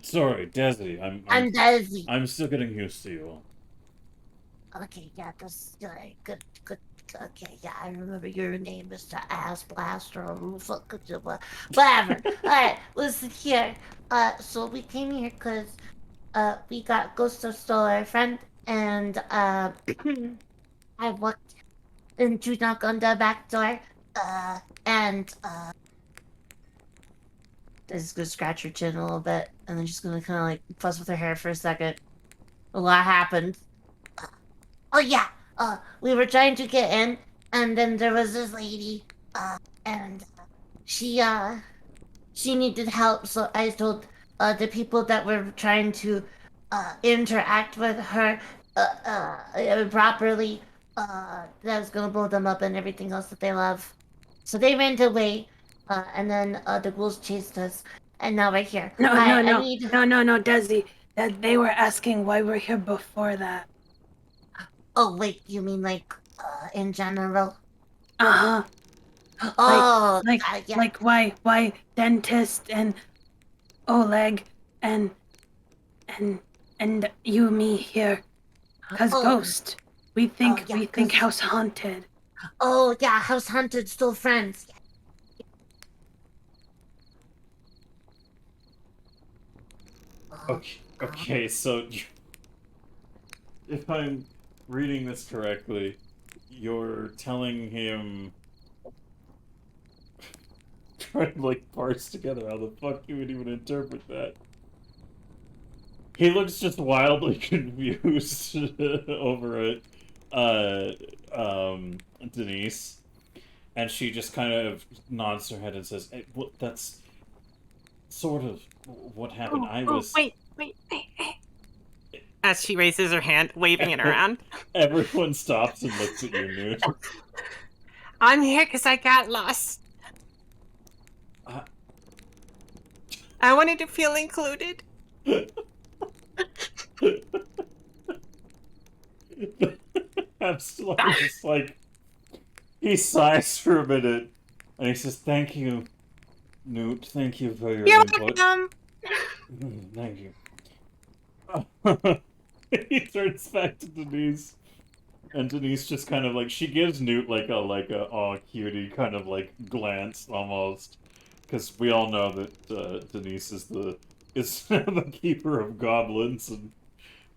Sorry, Desi. I'm Daisy. I'm still getting used to you all. Okay, yeah, that's good. Okay, yeah, I remember your name, Mr. Ass Blaster, or whatever. Alright, listen here. So we came here because, we got Ghost stole our friend, and, I walked into knock on the back door, and, I'm just gonna scratch her chin a little bit, and then just gonna kind of like fuss with her hair for a second. A lot happened. Oh yeah, we were trying to get in, and then there was this lady, and she needed help, so I told, the people that were trying to, interact with her, properly, that I was gonna blow them up and everything else that they love. So they ran away, and then, the ghouls chased us, and now we're here. No, I Desi. That they were asking why we're here before that. Oh, wait, you mean like, in general? Uh-huh. Oh, yeah. Like why dentist and Oleg and you me here? 'Cause Oh. ghost. We think Oh, yeah, house haunted. Oh, yeah, house hunted, still friends. Okay, so if I'm reading this correctly, you're telling him trying to like parse together how the fuck you would even interpret that. He looks just wildly confused over it, Denise, and she just kind of nods her head and says, hey, well, that's sort of what happened. Wait. As she raises her hand, waving it around. Everyone stops and looks at you, Newt. I'm here because I got lost. I wanted to feel included. I'm still just like, he sighs for a minute, and he says, thank you, Newt, thank you for your You're input. welcome. Thank you. He turns back to Denise, And Denise just kind of like, she gives Newt like a aw cutie kind of like glance almost, because we all know that Denise is the keeper of goblins and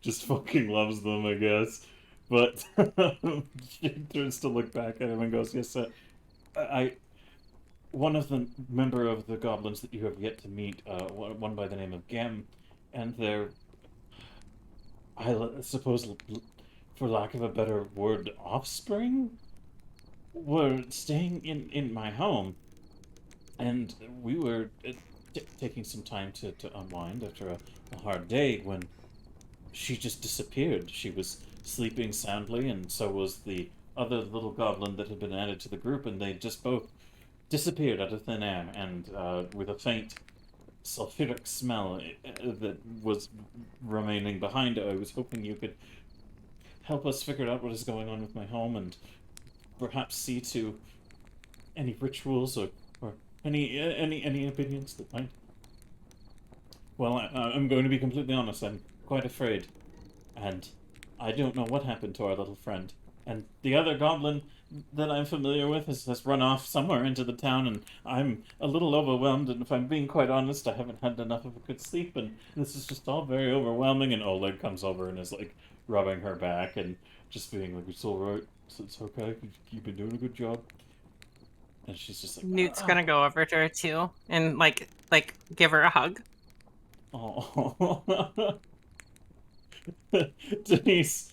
just fucking loves them, I guess. But she turns to look back at him and goes, "Yes, one of the member of the goblins that you have yet to meet, one by the name of Gem, and their, suppose, for lack of a better word, offspring, were staying in my home, and we were taking some time to unwind after a hard day when she just disappeared. She was sleeping soundly, and so was the other little goblin that had been added to the group, and they just both disappeared out of thin air, and with a faint sulfuric smell that was remaining behind. I was hoping you could help us figure out what is going on with my home, and perhaps see to any rituals or any opinions that might. Well, I'm going to be completely honest. I'm quite afraid, and I don't know what happened to our little friend. And the other goblin that I'm familiar with has run off somewhere into the town, and I'm a little overwhelmed, and if I'm being quite honest, I haven't had enough of a good sleep, and this is just all very overwhelming. And Oleg comes over and is like rubbing her back and just being like, "It's alright, it's okay, you've been doing a good job." And she's just like, Newt's gonna go over to her too and like give her a hug. Oh. Denise.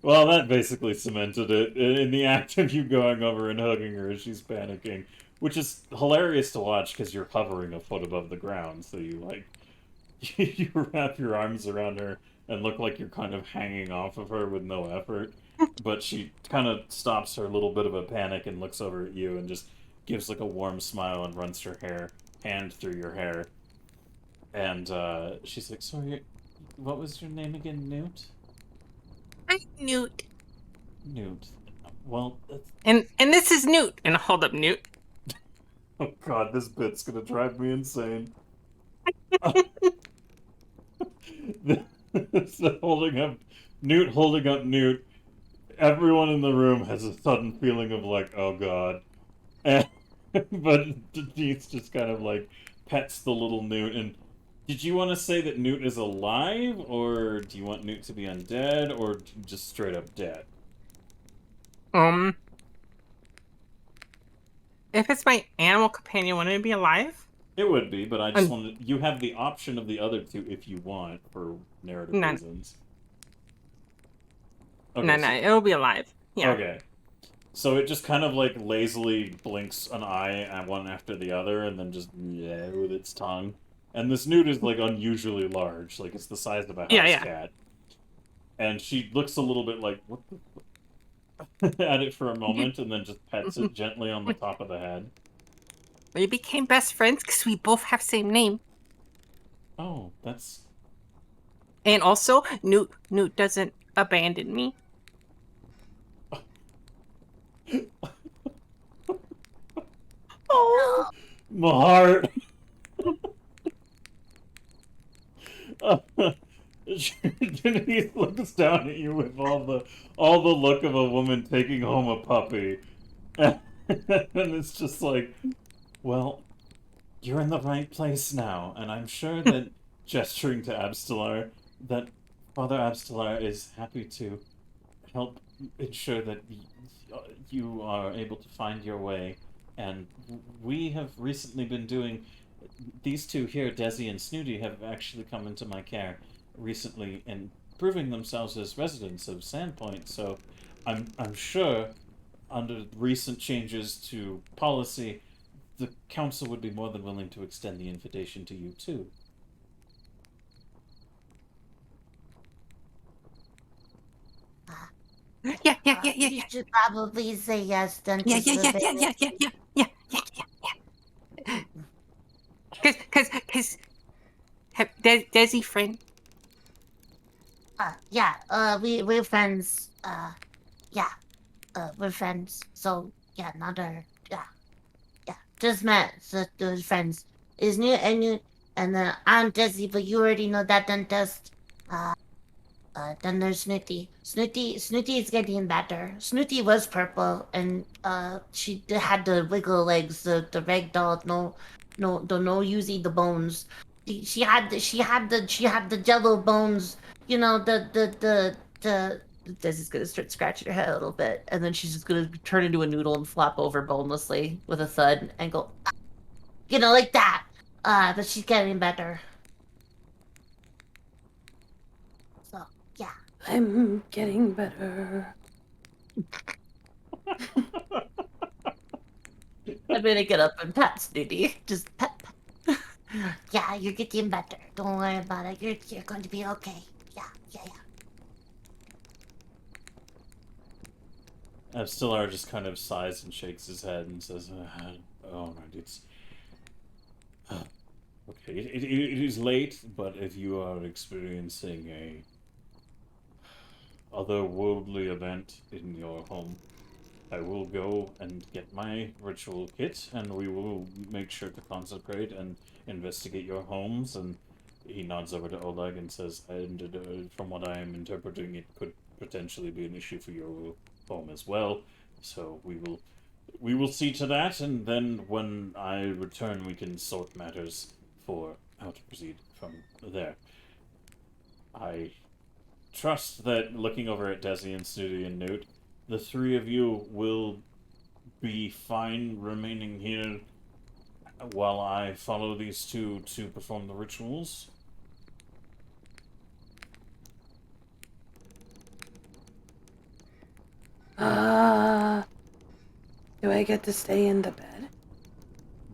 Well, that basically cemented it. In the act of you going over and hugging her, she's panicking, which is hilarious to watch because you're hovering a foot above the ground, so you like you wrap your arms around her and look like you're kind of hanging off of her with no effort. But she kind of stops her little bit of a panic and looks over at you and just gives like a warm smile and runs her hand through your hair. And she's like, "Sorry, what was your name again, Newt?" I'm Newt. Newt. Well, that's... And this is Newt. And hold up, Newt. Oh god, this bit's gonna drive me insane. So holding up Newt. Everyone in the room has a sudden feeling of like, oh god. And, but Denise just kind of like pets the little Newt. And did you want to say that Newt is alive, or do you want Newt to be undead, or just straight up dead? If it's my animal companion, wouldn't it be alive? It would be, but I just wanted... You have the option of the other two if you want, for narrative reasons. Okay, no, it'll be alive. Yeah. Okay. So it just kind of like lazily blinks an eye at one after the other, and then just with its tongue. And this Newt is like unusually large, like it's the size of a house cat. And she looks a little bit like, what the at it for a moment, and then just pets it gently on the top of the head. We became best friends because we both have same name. Oh, that's... And also, Newt doesn't abandon me. Oh, my heart. Denise looks down at you with all the look of a woman taking home a puppy, and it's just like, well, you're in the right place now, and I'm sure that, gesturing to Abstelar, that Father Abstelar is happy to help ensure that you are able to find your way. And we have recently been doing... These two here, Desi and Snooty, have actually come into my care recently and proving themselves as residents of Sandpoint. So I'm sure, under recent changes to policy, the council would be more than willing to extend the invitation to you too. Yeah. You should probably say yes then. Yeah. Cause, Desi friend. We're friends. We're friends. So yeah, just met. So those friends is Newt, and I'm Desi, but you already know that. Then just Then there's Snooty. Snooty is getting better. Snooty was purple, and had the wiggle legs, the ragdoll, no using the bones. She had the Jello bones. You know the. This is gonna start scratching her head a little bit, and then she's just gonna turn into a noodle and flop over bonelessly with a thud and go, like that. But she's getting better. So yeah. I'm getting better. I'm gonna get up and pat Snooty. Just pat. Yeah, you're getting better. Don't worry about it. You're going to be okay. Yeah. Stellar just kind of sighs and shakes his head and says, "Oh, right, it's okay. It is late, but if you are experiencing a otherworldly event in your home, I will go and get my ritual kit, and we will make sure to consecrate and investigate your homes." And he nods over to Oleg and says, "And from what I am interpreting, it could potentially be an issue for your home as well. So we will see to that, and then when I return, we can sort matters for how to proceed from there." I trust that, looking over at Desi and Snooty and Newt, the three of you will be fine remaining here while I follow these two to perform the rituals. Do I get to stay in the bed?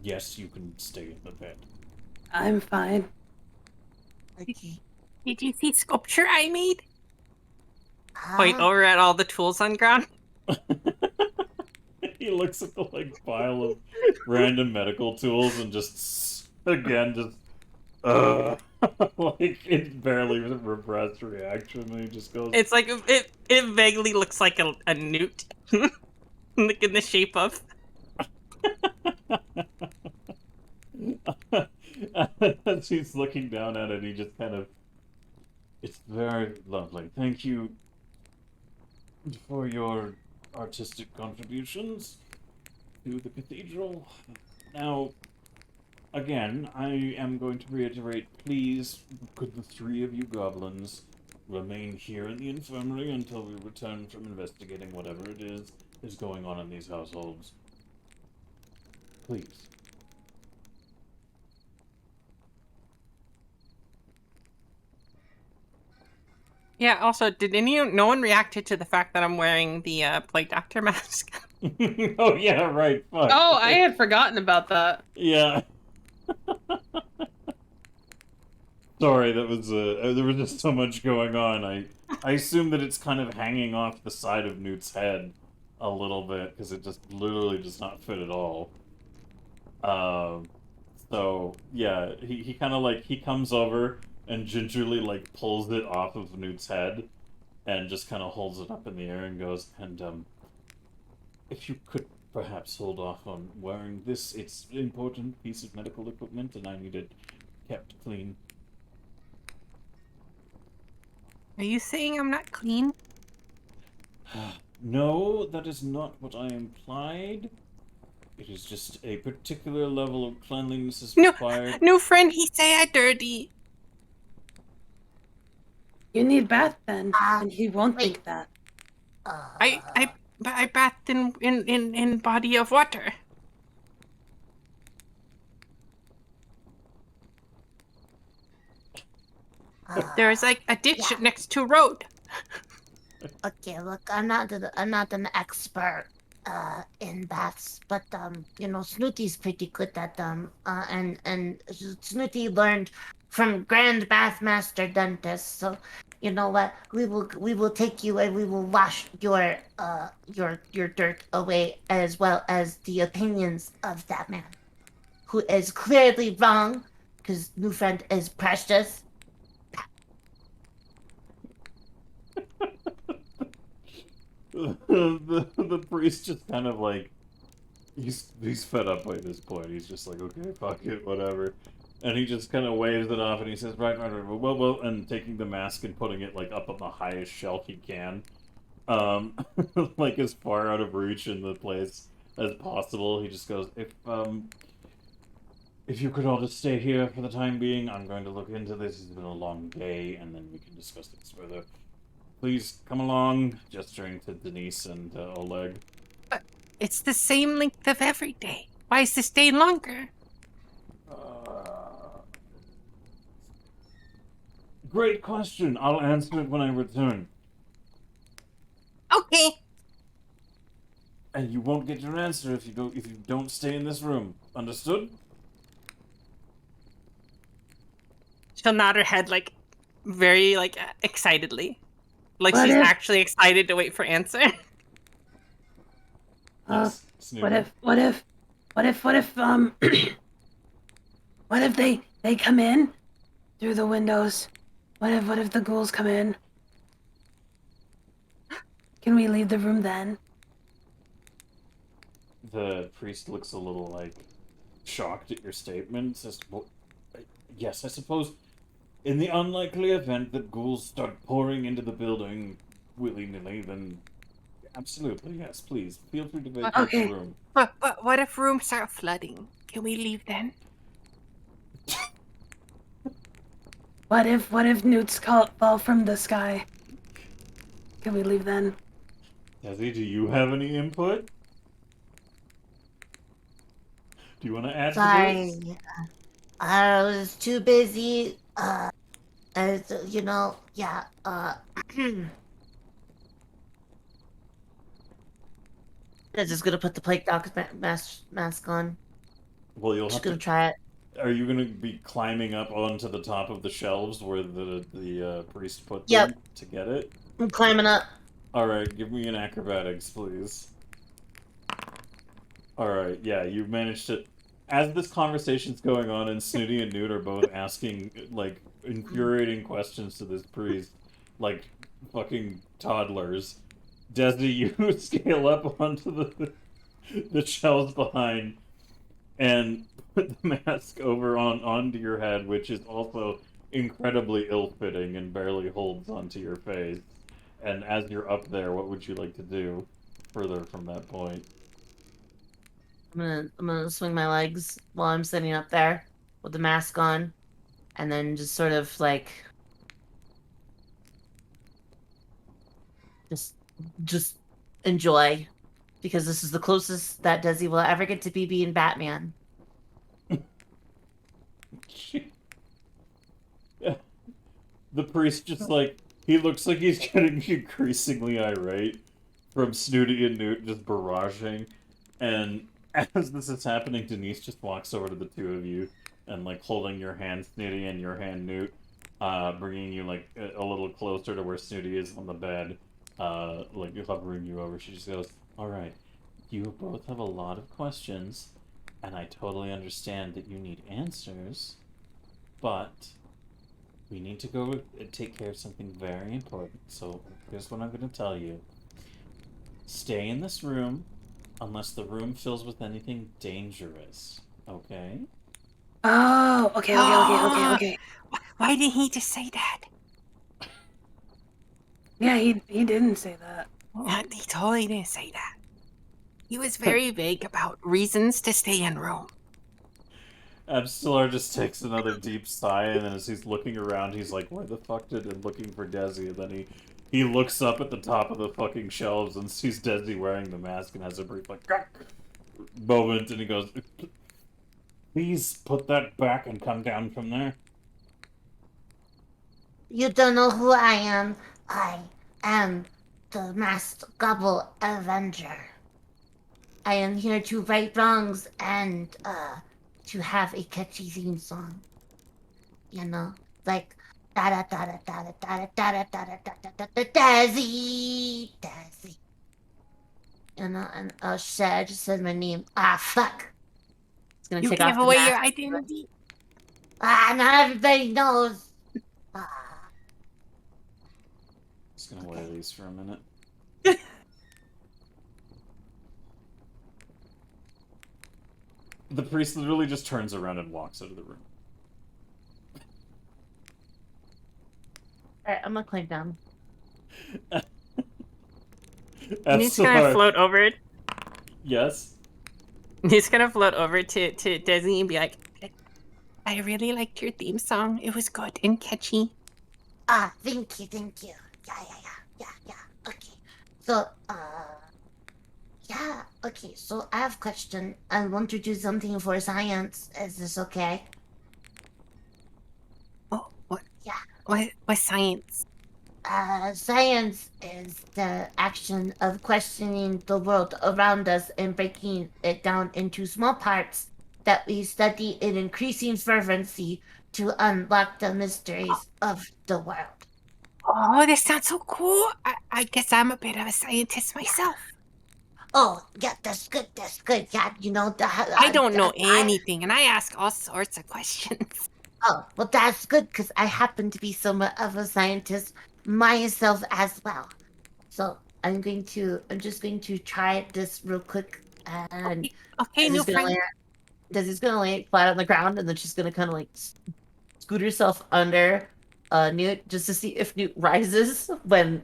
Yes, you can stay in the bed. I'm fine. Okay. Did you see sculpture I made? Point over at all the tools on ground. He looks at the pile of random medical tools and just it barely repressed reaction, and he just goes. It's like it vaguely looks like a newt, like in the shape of. As he's looking down at it, he just kind of. It's very lovely. Thank you for your artistic contributions to the cathedral. Now, again, I am going to reiterate, please, could the three of you goblins remain here in the infirmary until we return from investigating whatever it is going on in these households. Please. Yeah. Also, did no one reacted to the fact that I'm wearing the plague doctor mask? Oh yeah, right. Fuck. Oh, I had forgotten about that. Yeah. Sorry, that was there was just so much going on. I assume that it's kind of hanging off the side of Newt's head a little bit because it just literally does not fit at all. So yeah, he kind of he comes over and gingerly pulls it off of Newt's head and just kind of holds it up in the air and goes, and if you could perhaps hold off on wearing this, it's an important piece of medical equipment and I need it kept clean. Are you saying I'm not clean? No, that is not what I implied. It is just a particular level of cleanliness is required. No, friend, he say I dirty. You need bath then, and he won't think that. I bathed in body of water. There's a ditch next to road. Okay, look, I'm not an expert in baths, but Snooty's pretty good at them. And Snooty learned from Grand Bathmaster Dentist. So, you know what? We will take you and we will wash your dirt away, as well as the opinions of that man, who is clearly wrong, because new friend is precious. The priest just kind of he's fed up by this point. He's just okay, fuck it, whatever. And he just kind of waves it off, and he says, right, well, and taking the mask and putting it, like, up on the highest shelf he can. Like, as far out of reach in the place as possible. He just goes, if you could all just stay here for the time being, I'm going to look into this. It's been a long day, and then we can discuss this further. Please, come along, gesturing to Denise and Oleg. But it's the same length of every day. Why is this day longer? Great question. I'll answer it when I return. Okay. And you won't get your answer if you don't stay in this room. Understood? She'll nod her head, like, very, like, excitedly. Like, What she's if- actually excited to wait for answer. Yes, Snooty. What if what if they come in through the windows? What if the ghouls come in? Can we leave the room then? The priest looks a little, like, shocked at your statement. Says, well, yes, I suppose, in the unlikely event that ghouls start pouring into the building willy-nilly, then absolutely, yes, please. Feel free to vacate Okay. the room. But what if rooms start flooding? Can we leave then? What if newts fall from the sky? Can we leave then? Desi, do you have any input? Do you want to add to this? Sorry. I was too busy. Yeah. I'm just gonna put the plague doc's mask on. Well, you'll Just have gonna to. try it. Are you gonna be climbing up onto the top of the shelves where the priest put Yep. them to get it? I'm climbing up. All right, give me an acrobatics, please. All right, yeah, you've managed to. As this conversation's going on, and Snooty and Newt are both asking like infuriating questions to this priest, like fucking toddlers. Desi, you scale up onto the shelves behind, and put the mask onto your head, which is also incredibly ill-fitting and barely holds onto your face. And as you're up there, what would you like to do further from that point? I'm gonna swing my legs while I'm sitting up there with the mask on, and then just sort of like just enjoy, because this is the closest that Desi will ever get to being Batman. The priest just like he looks like he's getting increasingly irate from Snooty and Newt just barraging, and as this is happening, Denise just walks over to the two of you and like holding your hand, Snooty, and your hand, Newt, bringing you like a little closer to where Snooty is on the bed, like hovering you over. She just goes, "All right, you both have a lot of questions, and I totally understand that you need answers, but we need to go and take care of something very important. So here's what I'm going to tell you. Stay in this room unless the room fills with anything dangerous. Okay?" Oh, okay. Why didn't he just say that? Yeah, he didn't say that. He totally didn't say that. He was very vague about reasons to stay in Rome. Abstellar just takes another deep sigh, and then as he's looking around, he's like, "Why the fuck did I'm looking for Desi?" And then he looks up at the top of the fucking shelves and sees Desi wearing the mask and has a brief like moment, and he goes, "Please put that back and come down from there." You don't know who I am. I am the Masked Gobble Avenger. I am here to right wrongs and to have a catchy theme song. You know, like da da da da da da da da da da da da da Dazzy, Dazzy. You know, and oh shit, I just said my name. Ah, fuck. It's gonna You take gave off the away mask. your identity. Ah, not everybody knows. Ah. Just gonna wear these for a minute. The priest literally just turns around and walks out of the room. Alright, I'm gonna climb down. Newt's gonna float over. Yes. Newt's gonna float over to Desi and be like, I really liked your theme song. It was good and catchy. Ah, thank you. Yeah. Okay. So, yeah, okay, so I have a question. I want to do something for science. Is this okay? Oh, what? Yeah. What science? Science is the action of questioning the world around us and breaking it down into small parts that we study in increasing fervency to unlock the mysteries of the world. Oh, this sounds so cool. I guess I'm a bit of a scientist myself. Oh, yeah, that's good. Yeah, I don't know anything, and I ask all sorts of questions. Oh, well, that's good because I happen to be somewhat of a scientist myself as well. So I'm just going to try this real quick, and Okay, new friend. Desi's gonna lay flat on the ground, and then she's gonna kind of like scoot herself under Newt just to see if Newt rises when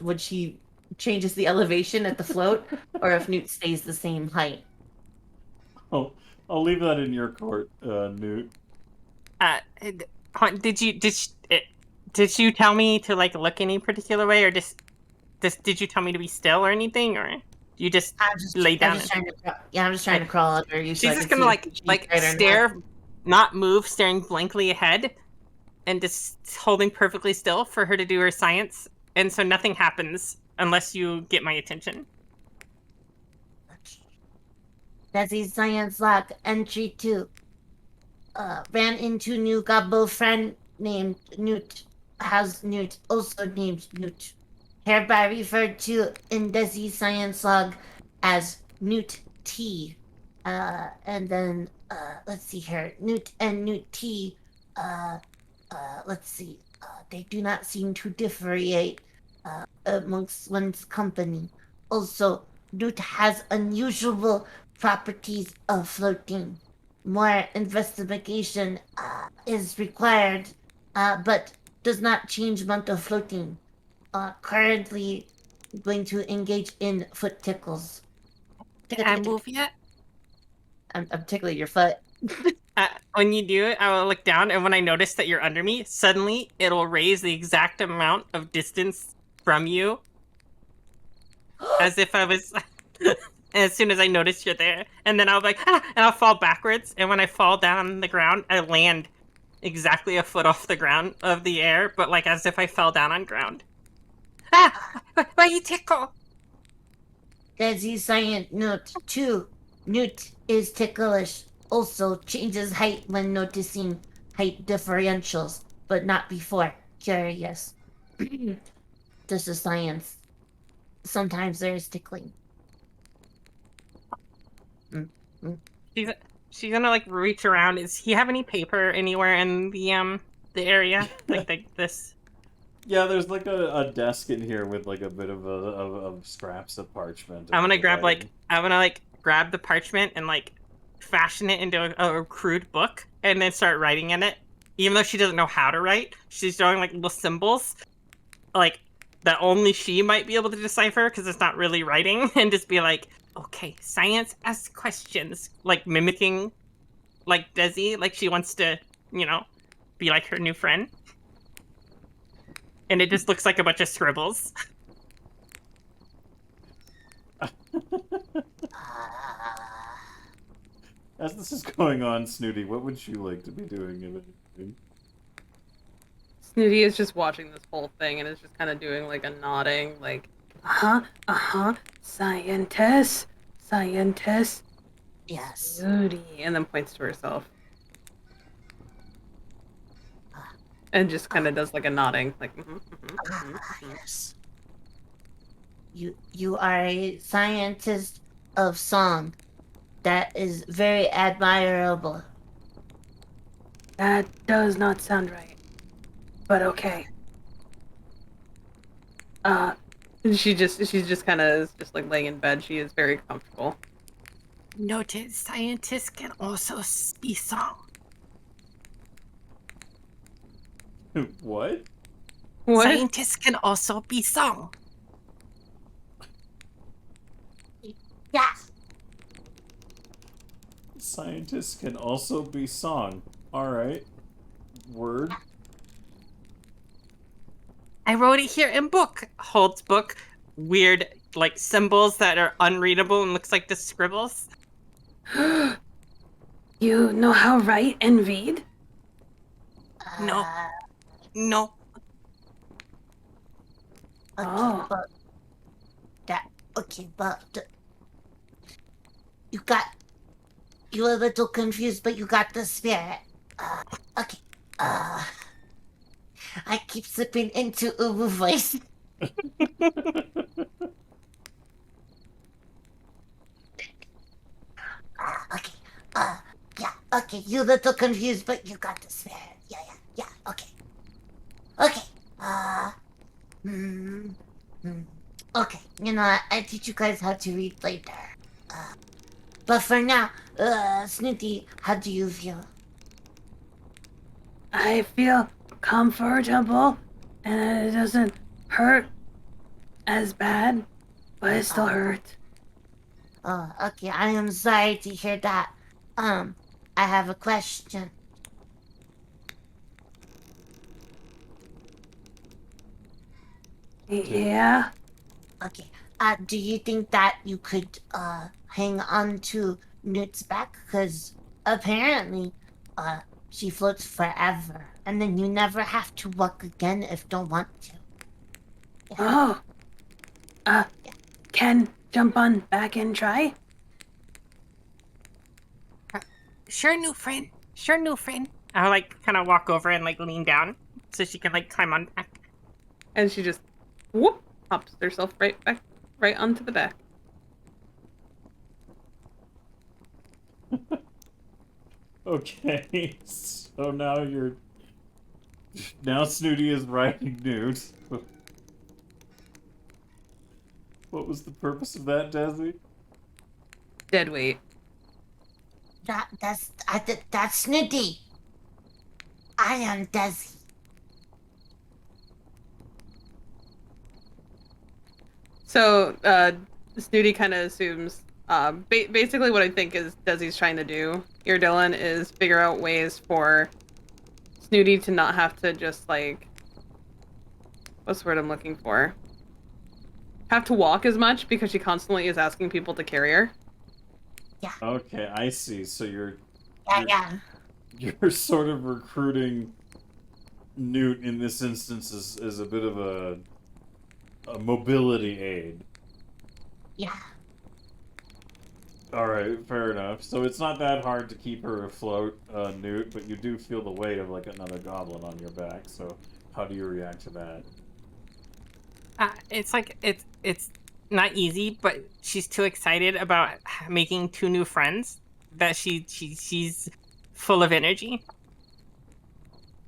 when she changes the elevation at the float, or if Newt stays the same height. Oh, I'll leave that in your court, Newt. did you tell me to like look any particular way, or just did you tell me to be still or anything, or you just lay down? I'm just trying to crawl under you. She's just gonna like stare, not move, staring blankly ahead, and just holding perfectly still for her to do her science, and so nothing happens unless you get my attention. Desi's science log entry 2. Ran into new gobble friend named Newt. How's Newt? Also named Newt. Hereby referred to in Desi's science log as Newt T. And then, let's see here. Newt and Newt T, let's see. They do not seem to differentiate amongst one's company. Also, Newt has unusual properties of floating. More investigation is required, but does not change amount of floating. Currently going to engage in foot tickles. Did I move yet? I'm tickling your foot. When you do it, I will look down, and when I notice that you're under me, suddenly it'll raise the exact amount of distance from you, as if I was. As soon as I notice you're there, and then I'll be like, and I'll fall backwards, and when I fall down on the ground, I land exactly a foot off the ground of the air, but like as if I fell down on ground. Why you tickle? Desi science note 2. Newt is ticklish. Also changes height when noticing height differentials, but not before. Curious. This is science. Sometimes there is tickling. She's gonna like reach around. Does he have any paper anywhere in the area like this? Yeah, there's like a desk in here with like a bit of scraps of parchment. I'm gonna grab grab the parchment and like fashion it into a crude book, and then start writing in it. Even though she doesn't know how to write, she's drawing like little symbols, like that only she might be able to decipher because it's not really writing, and just be like, okay, science asks questions, like mimicking like Desi, like she wants to, be like her new friend. And it just looks like a bunch of scribbles. As this is going on, Snooty, what would you like to be doing if anything? Snooty is just watching this whole thing and is just kind of doing like a nodding, like, scientist. Yes. Snooty, and then points to herself. And just kind of does like a nodding, like, Yes. You are a scientist of song. That is very admirable. That does not sound right. But okay. she's just kind of just like laying in bed. She is very comfortable. Noted, scientists can also be song. What? What? Scientists can also be sung. Yes. Scientists can also be song. Alright. Word. I wrote it here in book. Holds book. Weird, like, symbols that are unreadable and looks like the scribbles. You know how to write and read? No. No. Okay, Oh. but you're a little confused, but you got the spirit. Okay. I keep slipping into Ubu voice. Okay. Yeah. Okay. You a little confused, but you got the spirit. Yeah. Okay. Okay. Okay. You know, I teach you guys how to read later. But for now, Snooty, how do you feel? I feel comfortable and it doesn't hurt as bad, but it still hurts. Oh, okay. I am sorry to hear that. I have a question. Yeah? Okay. Do you think that you could hang on to Newt's back? Because apparently, she floats forever, and then you never have to walk again if don't want to. Oh. Can jump on back and try? Sure, new friend. Sure, new friend. I'll, like, kind of walk over and, like, lean down so she can, like, climb on back. And she just whoop hops herself right onto the back. Okay, so now Snooty is riding Newt. What was the purpose of that, Desi? Dead weight. That's Snooty. I am Desi. So, Snooty kind of assumes, basically what I think is Desi's trying to do here, Dylan, is figure out ways for Snooty to not have to just, like, what's the word I'm looking for? Have to walk as much because she constantly is asking people to carry her. Okay, I see. So you're sort of recruiting Newt in this instance as a bit of a mobility aid. Yeah. Alright, fair enough. So it's not that hard to keep her afloat, Newt, but you do feel the weight of, like, another goblin on your back, so how do you react to that? It's like, it's not easy, but she's too excited about making 2 new friends that she's full of energy.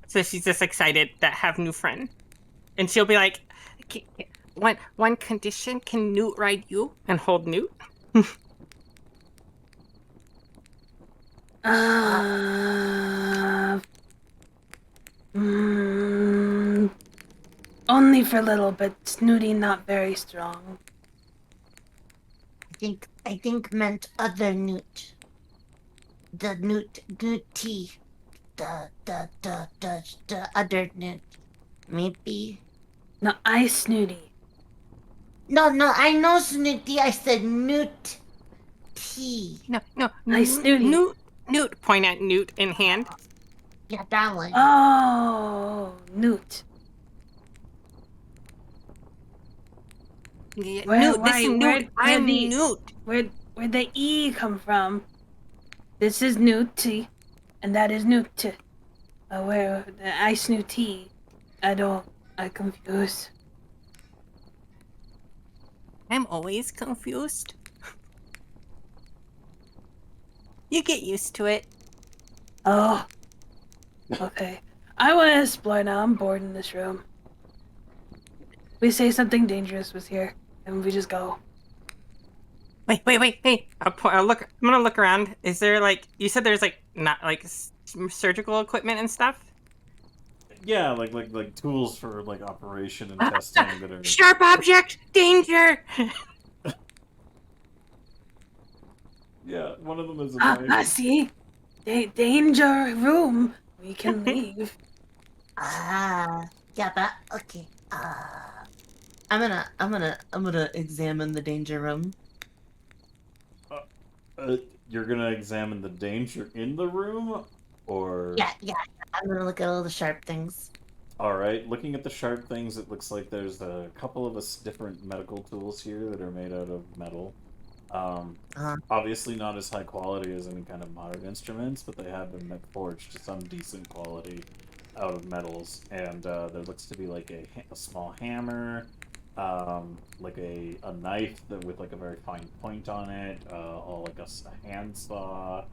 So she's just excited that have new friend. And she'll be like, One condition, can Newt ride you? and hold Newt. Only for a little bit. Snooty not very strong. I think meant other Newt. The Newty. The other Newt. Maybe. No, I Snooty. No, I know Snooty. I said Newt. T. No. I Snooty. Newt, point at Newt in hand. Yeah, that one. Oh, Newt. Yeah, Where- listen, where- Newt. where I'm the- Newt. Where'd the E come from? This is Newty, and that is Newt. Where I Snooty. I confuse. I'm always confused. You get used to it. Oh. Okay. I want to explore now. I'm bored in this room. We say something dangerous was here, and we just go. Wait. Hey, I'll look. I'm gonna look around. Is there, like, you said there's, like, not, like, surgical equipment and stuff? Yeah, like tools for like operation and testing that are. Sharp object, danger! Yeah, one of them is a I knife. see. Danger room. We can leave. Yeah, but okay. I'm gonna examine the danger room. You're gonna examine the danger in the room, or? Yeah. I'm gonna look at all the sharp things. All right. Looking at the sharp things, it looks like there's a couple of us different medical tools here that are made out of metal. Obviously not as high quality as any kind of modern instruments, but they have been forged to some decent quality out of metals. And there looks to be like a small hammer, like a knife that with like a very fine point on it, all like a handsaw.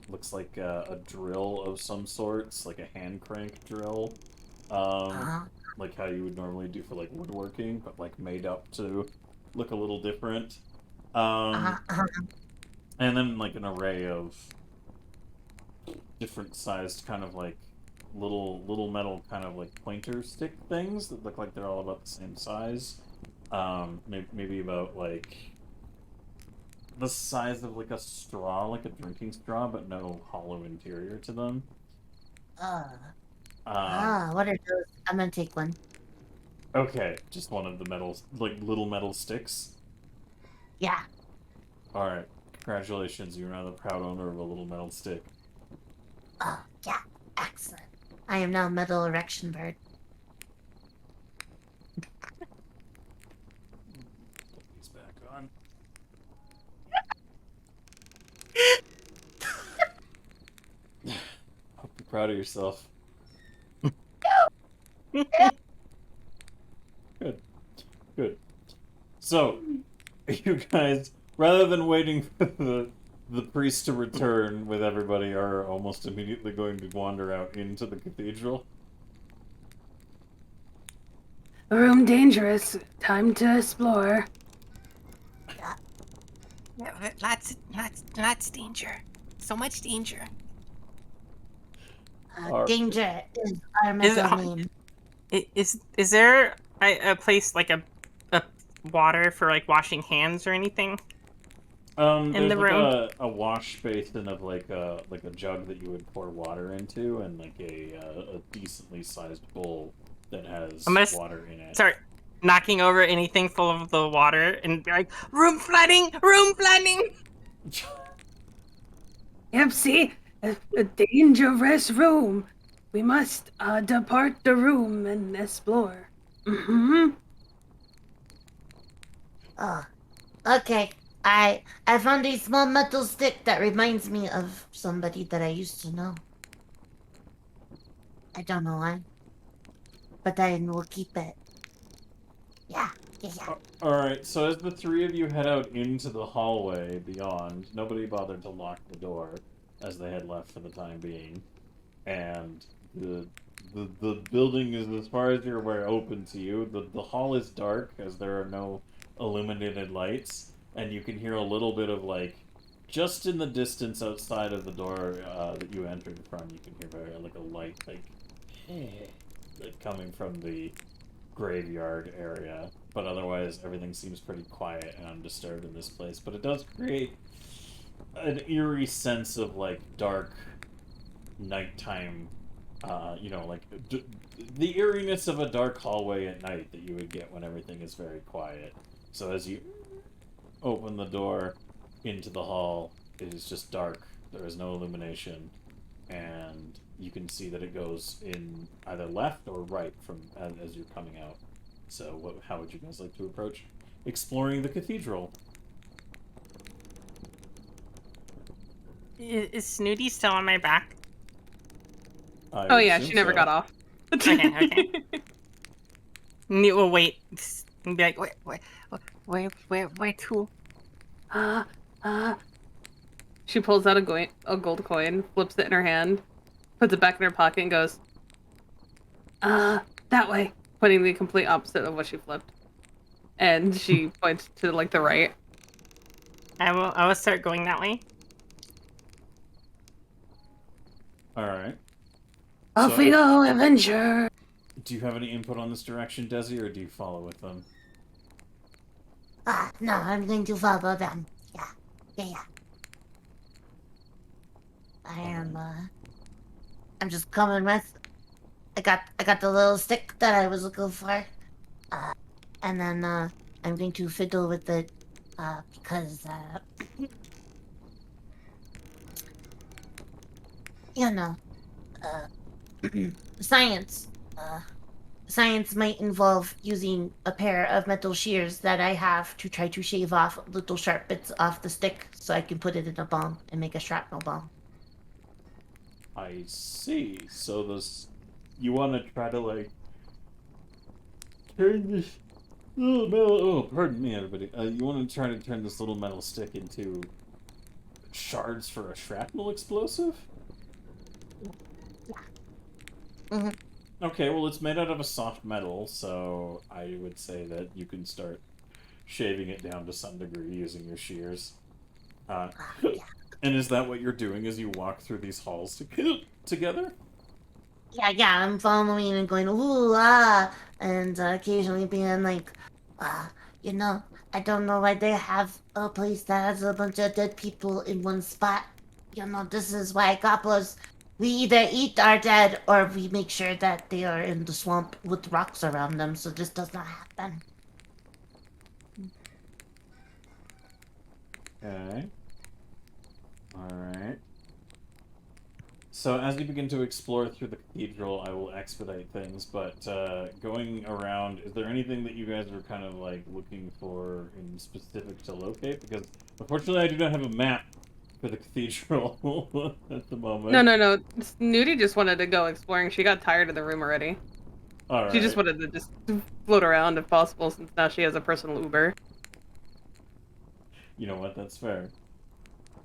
Looks like a drill of some sorts, like a hand crank drill. Like how you would normally do for like woodworking, but like made up to look a little different. And then like an array of different sized kind of like little metal kind of like pointer stick things that look like they're all about the same size. Maybe about like the size of like a straw, like a drinking straw, but no hollow interior to them. What are those? I'm gonna take one. Okay, just one of the metal, like little metal sticks. Yeah. All right, congratulations, you're now the proud owner of a little metal stick. Oh, yeah. Excellent. I am now Metal Erection Bird. Put these back on. Hope you're proud of yourself. Good. So, you guys, rather than waiting for the priest to return with everybody, are almost immediately going to wander out into the cathedral. Room dangerous. Time to explore. Yeah, but lots danger. So much danger. Danger is our middle name. Is there a place like a water for like washing hands or anything? There's the like room? a wash basin of like a jug that you would pour water into, and like a decently sized bowl that has water in it. Start knocking over anything full of the water and be like, room flooding! Room flooding! Yep, see? A dangerous room. We must depart the room and explore. Oh, okay. I found a small metal stick that reminds me of somebody that I used to know. I don't know why, but I will keep it. Yeah. Alright, so as the three of you head out into the hallway beyond, nobody bothered to lock the door as they had left for the time being. And the building is, as far as you're aware, open to you. The hall is dark as there are no illuminated lights, and you can hear a little bit of like, just in the distance outside of the door that you entered from, you can hear like a light like coming from the graveyard area. But otherwise, everything seems pretty quiet and undisturbed in this place. But it does create an eerie sense of like dark nighttime. You know, like the eeriness of a dark hallway at night that you would get when everything is very quiet. So as you open the door into the hall, it is just dark. There is no illumination, and you can see that it goes in either left or right from as you're coming out. So how would you guys like to approach exploring the cathedral? Is Snooty still on my back? Oh yeah, she never got off. Okay. We'll wait. And be like, wait, who? She pulls out a gold coin, flips it in her hand, puts it back in her pocket, and goes, that way, pointing the complete opposite of what she flipped. And she points to like the right. I will start going that way. All right. Off we go, adventure. Do you have any input on this direction, Desi, or do you follow with them? No, I'm going to follow them. Yeah. I'm just coming with. I got the little stick that I was looking for. And then, I'm going to fiddle with it, because, you know, science. Science might involve using a pair of metal shears that I have to try to shave off little sharp bits off the stick so I can put it in a bomb and make a shrapnel bomb. I see. So you want to try to like turn this little metal. Oh, pardon me, everybody. You want to try to turn this little metal stick into shards for a shrapnel explosive? Mm-hmm. Okay, well, it's made out of a soft metal, so I would say that you can start shaving it down to some degree using your shears. And is that what you're doing as you walk through these halls together? Yeah, I'm following and going, ooh, and occasionally being like, I don't know why they have a place that has a bunch of dead people in one spot. This is why goblins, we either eat our dead or we make sure that they are in the swamp with rocks around them, so this does not happen. Okay. Alright. So as you begin to explore through the cathedral, I will expedite things, but going around, is there anything that you guys are kind of like looking for in specific to locate? Because unfortunately I do not have a map for the cathedral at the moment. No. Nudie just wanted to go exploring. She got tired of the room already. Alright. She just wanted to just float around if possible, since now she has a personal Uber. You know what, that's fair.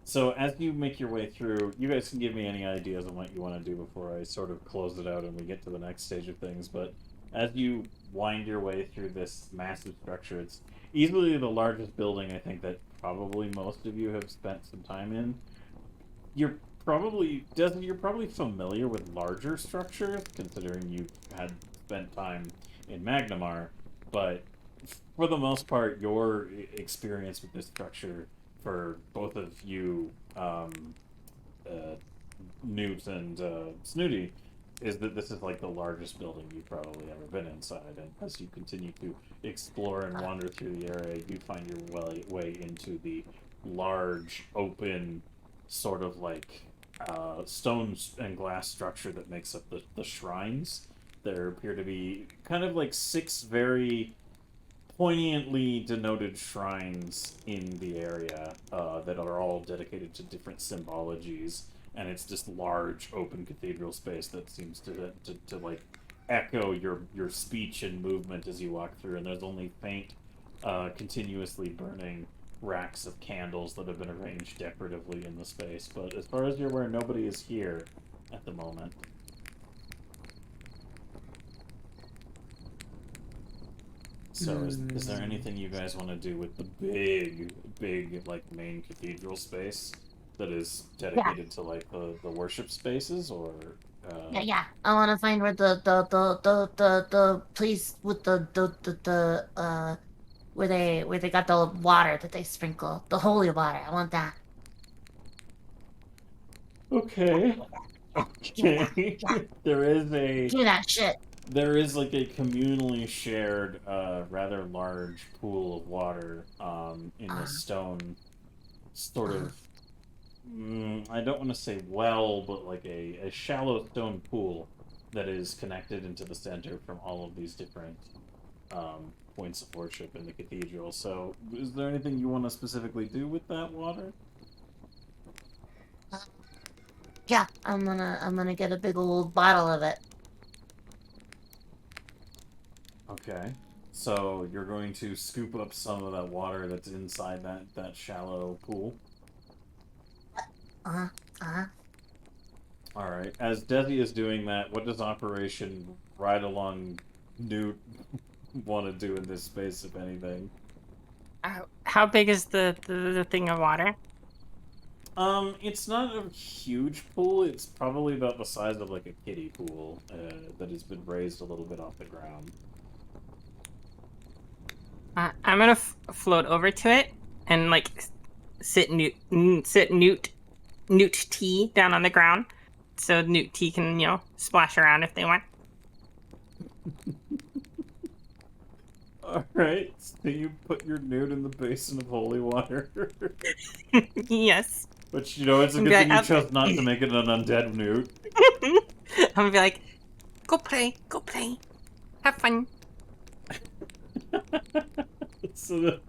So as you make your way through, you guys can give me any ideas on what you want to do before I sort of close it out and we get to the next stage of things, but as you wind your way through this massive structure, it's easily the largest building I think that probably most of you have spent some time in. You're probably familiar with larger structures, considering you've had spent time in Magnamar, but for the most part, your experience with this structure for both of you, Newt and Snooty, is that this is like the largest building you've probably ever been inside. And as you continue to explore and wander through the area, you find your way into the large, open, sort of like stone and glass structure that makes up the shrines. There appear to be kind of like 6 very poignantly denoted shrines in the area that are all dedicated to different symbologies, and it's this large open cathedral space that seems to like echo your speech and movement as you walk through, and there's only faint continuously burning racks of candles that have been arranged decoratively in the space, but as far as you're aware, nobody is here at the moment. So is there anything you guys want to do with the big, like, main cathedral space that is dedicated to, like, the worship spaces, or... Yeah. I want to find where the place with the where they got the water that they sprinkle, the holy water. I want that. Okay. Yeah. There is Do that shit. There is like a communally shared, rather large pool of water in the stone, sort of, I don't want to say well, but like a shallow stone pool that is connected into the center from all of these different points of worship in the cathedral. So, is there anything you want to specifically do with that water? Yeah, I'm gonna get a big old bottle of it. Okay. So you're going to scoop up some of that water that's inside that shallow pool? Alright. As Desi is doing that, what does Operation Ride Along Newt want to do in this space, if anything? How big is the thing of water? It's not a huge pool. It's probably about the size of like a kiddie pool that has been raised a little bit off the ground. I'm gonna float over to it and like sit Newt T down on the ground, so Newt T can splash around if they want. Alright, so you put your newt in the basin of holy water. Yes. But it's a good thing you chose not to make it an undead newt. I'm gonna be like, go play, have fun. So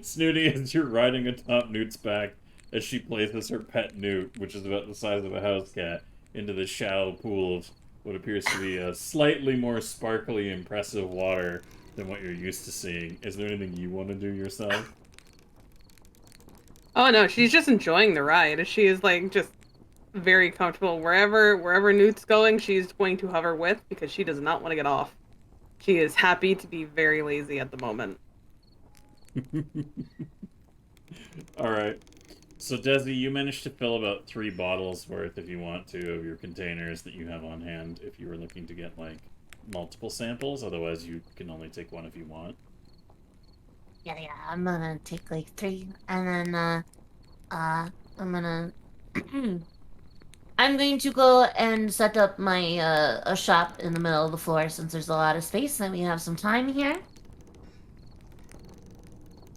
Snooty, as you're riding atop Newt's back, as she places her pet newt, which is about the size of a house cat, into the shallow pool of what appears to be a slightly more sparkly, impressive water than what you're used to seeing. Is there anything you want to do yourself? Oh no, she's just enjoying the ride. She is like just very comfortable wherever Newt's going. She's going to hover with because she does not want to get off. She is happy to be very lazy at the moment. Alright. So, Desi, you managed to fill about 3 bottles worth, if you want to, of your containers that you have on hand, if you were looking to get, like, multiple samples. Otherwise, you can only take 1 if you want. Yeah, I'm gonna take like 3, and then I'm gonna I'm going to go and set up my a shop in the middle of the floor since there's a lot of space and we have some time here.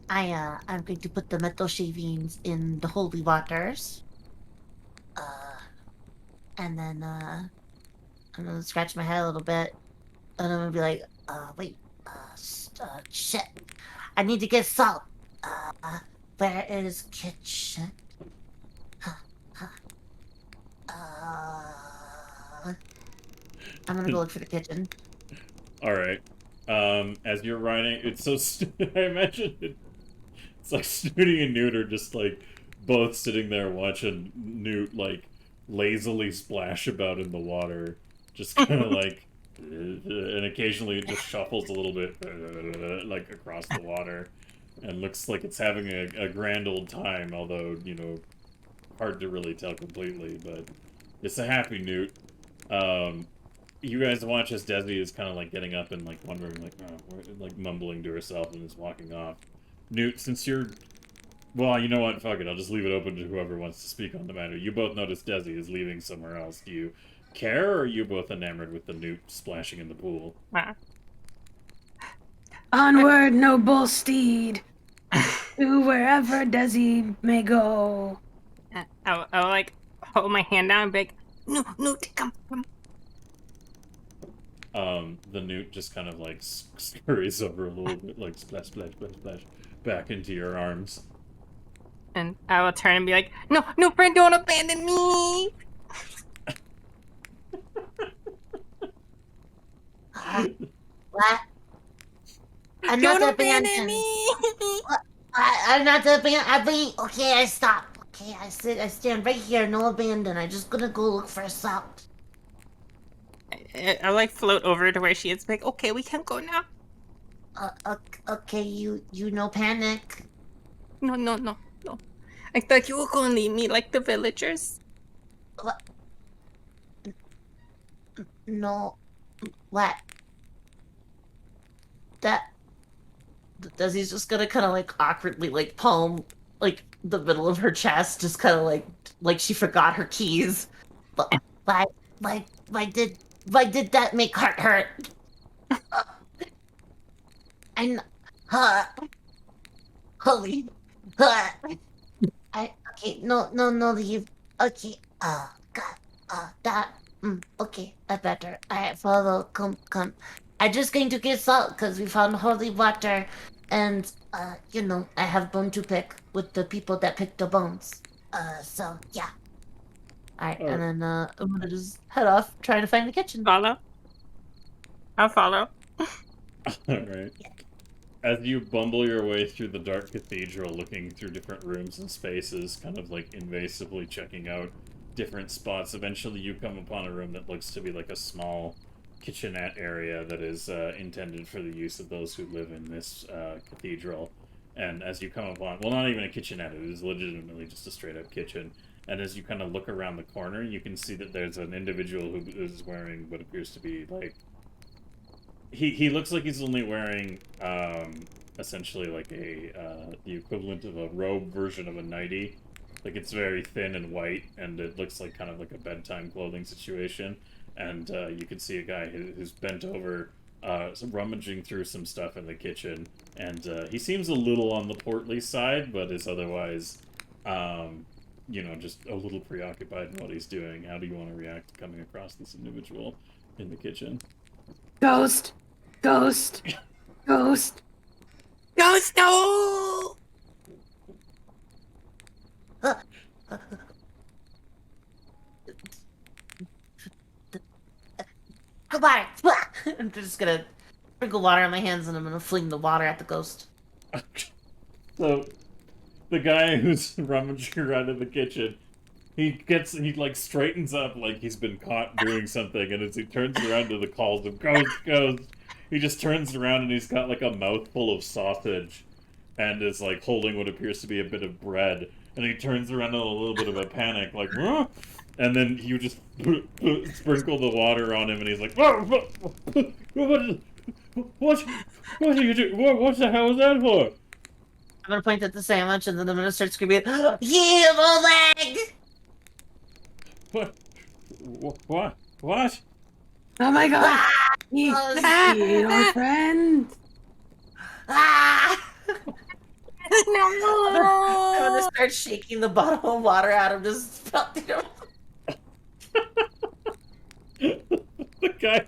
I'm going to put the metal shavings in the holy waters. And then I'm gonna scratch my head a little bit, and I'm gonna be like, wait, shit. I need to get salt. Where is kitchen? I'm gonna go look for the kitchen. Alright. As you're riding, it's so I imagine it's like Snooty and Newt are just, like, both sitting there watching Newt, like, lazily splash about in the water. Just kind of like, and occasionally it just shuffles a little bit, like, across the water. And looks like it's having a grand old time, although, hard to really tell completely, but it's a happy Newt. You guys watch as Desi is kind of like getting up and like wondering, like, like mumbling to herself and is walking off. Newt, since you're, well, you know what? Fuck it. I'll just leave it open to whoever wants to speak on the matter. You both notice Desi is leaving somewhere else. Do you care, or are you both enamored with the Newt splashing in the pool? Onward, noble steed, to wherever Desi may go. I'll like hold my hand down and be like, no, come. The Newt just kind of like scurries over a little bit, like splash, splash, splash, splash, back into your arms. And I will turn and be like, no, friend, don't abandon me. What? I'm Don't not abandon abandoned. me. I'm not abandoned. Okay, I stop. Okay, I stand right here, no abandon. I'm just gonna go look for salt. I like float over to where she is. Like, okay, we can go now. Okay, you no panic. No. I thought you were gonna leave me like the villagers. What? No. What? Desi's just gonna kind of like awkwardly like palm like the middle of her chest, just kind of like she forgot her keys. But why did that make heart hurt? And holy, okay, no leave. Okay, God, okay, I better. I follow. Come. I'm just going to get salt because we found holy water, and I have bone to pick with the people that picked the bones. So yeah. Alright, and then I'm gonna just head off trying to find the kitchen. Follow. I'll follow. Alright. As you bumble your way through the dark cathedral, looking through different rooms and spaces, kind of like invasively checking out different spots, eventually you come upon a room that looks to be like a small kitchenette area that is intended for the use of those who live in this cathedral. And as you come upon, well, not even a kitchenette, it is legitimately just a straight-up kitchen. And as you kind of look around the corner, you can see that there's an individual who is wearing what appears to be like... He looks like he's only wearing, essentially like the equivalent of a robe version of a nightie. Like, it's very thin and white, and it looks like kind of like a bedtime clothing situation. And you can see a guy who's bent over, rummaging through some stuff in the kitchen. And he seems a little on the portly side, but is otherwise... you know, just a little preoccupied in what he's doing. How do you want to react to coming across this individual in the kitchen? Ghost! Ghost! Ghost! Ghost, no! Goodbye. I'm just gonna sprinkle water on my hands and I'm gonna fling the water at the ghost. So, the guy who's rummaging around in the kitchen, he like straightens up like he's been caught doing something, and as he turns around to the calls of ghost, ghost, he just turns around and he's got like a mouthful of sausage, and is like holding what appears to be a bit of bread, and he turns around in a little bit of a panic, like, huh? And then you just sprinkle the water on him, and he's like, what are you doing? What the hell is that for? I'm gonna point at the sandwich and then I'm gonna start screaming, evil leg! What? What? Oh my god! Ah! He, Ah! your friend! Ah! I'm No! gonna start shaking the bottle of water out of just The guy,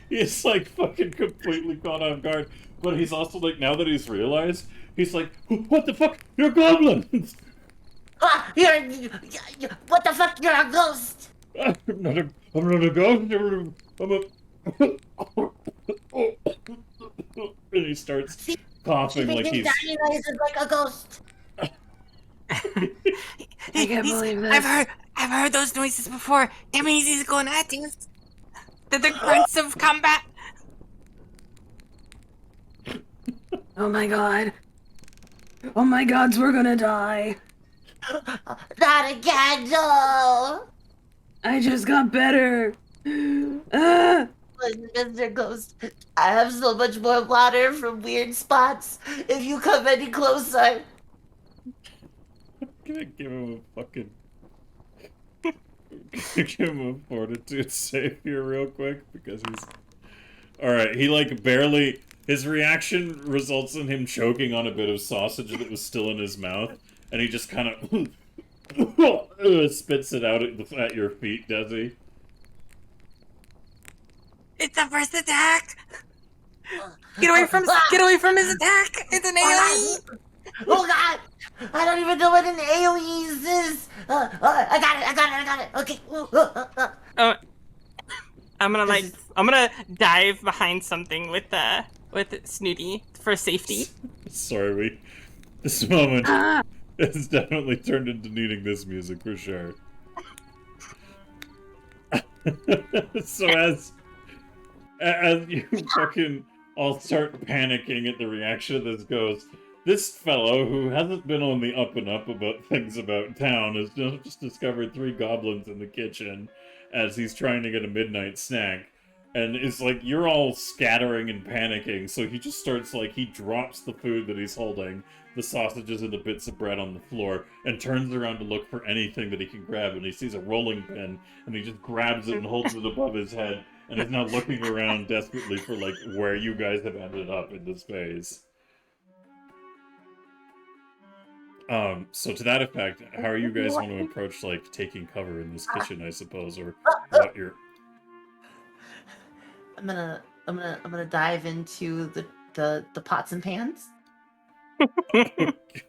he's like fucking completely caught off guard, but he's also like, now that he's realized, he's like, what the fuck? You're goblins! Ah, what the fuck? You're a ghost! I'm not a ghost. I'm a... And he starts coughing like he's... Daddy noises like a ghost. I can't believe this. I've heard those noises before. That means he's going at us. They're the grunts of combat. Oh my god. Oh my gods, we're gonna die. Not again, no! I just got better. Ah! Listen, Mr. Ghost, I have so much more water from weird spots. If you come any closer... Can I give him a fucking... Can I give him a fortitude save here real quick? Because he's... Alright, he like barely... His reaction results in him choking on a bit of sausage that was still in his mouth. And he just kind of spits it out at your feet, does he? It's the first attack. Get away from his attack. It's an AoE. Oh god! I don't even know what an AoE is! I got it! Okay. I'm gonna dive behind something with Snooty for safety. Sorry, this moment Ah! has definitely turned into needing this music for sure. So as you fucking all start panicking at the reaction of this ghost, this fellow, who hasn't been on the up and up about things about town, has just discovered 3 goblins in the kitchen as he's trying to get a midnight snack. And it's like, you're all scattering and panicking, so he just starts, like, he drops the food that he's holding, the sausages and the bits of bread on the floor, and turns around to look for anything that he can grab, and he sees a rolling pin, and he just grabs it and holds it above his head, and is now looking around desperately for, like, where you guys have ended up in this phase. So to that effect, how are you guys want to approach, like, taking cover in this kitchen, I suppose, or what you're... I'm gonna dive into the pots and pans.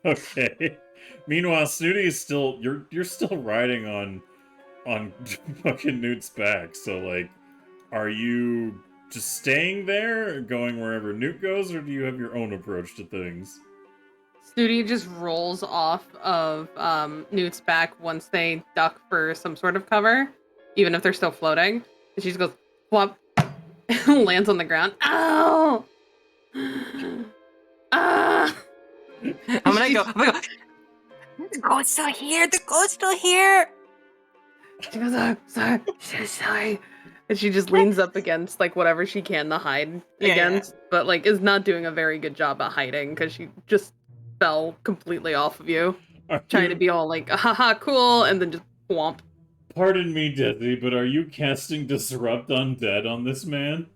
Okay. Meanwhile, Snooty is still... You're still riding on fucking Newt's back, so, like, are you just staying there, or going wherever Newt goes, or do you have your own approach to things? Snooty just rolls off of Newt's back once they duck for some sort of cover, even if they're still floating. And she just goes, flop, lands on the ground. Ow! Ah! I'm gonna go. The goat's still here. The goat's still here. She goes, oh, sorry. And she just leans up against like whatever she can to hide against, but like is not doing a very good job at hiding because she just fell completely off of you, trying to be all like, haha, cool, and then just whomp. Pardon me, Desi, but are you casting Disrupt Undead on this man?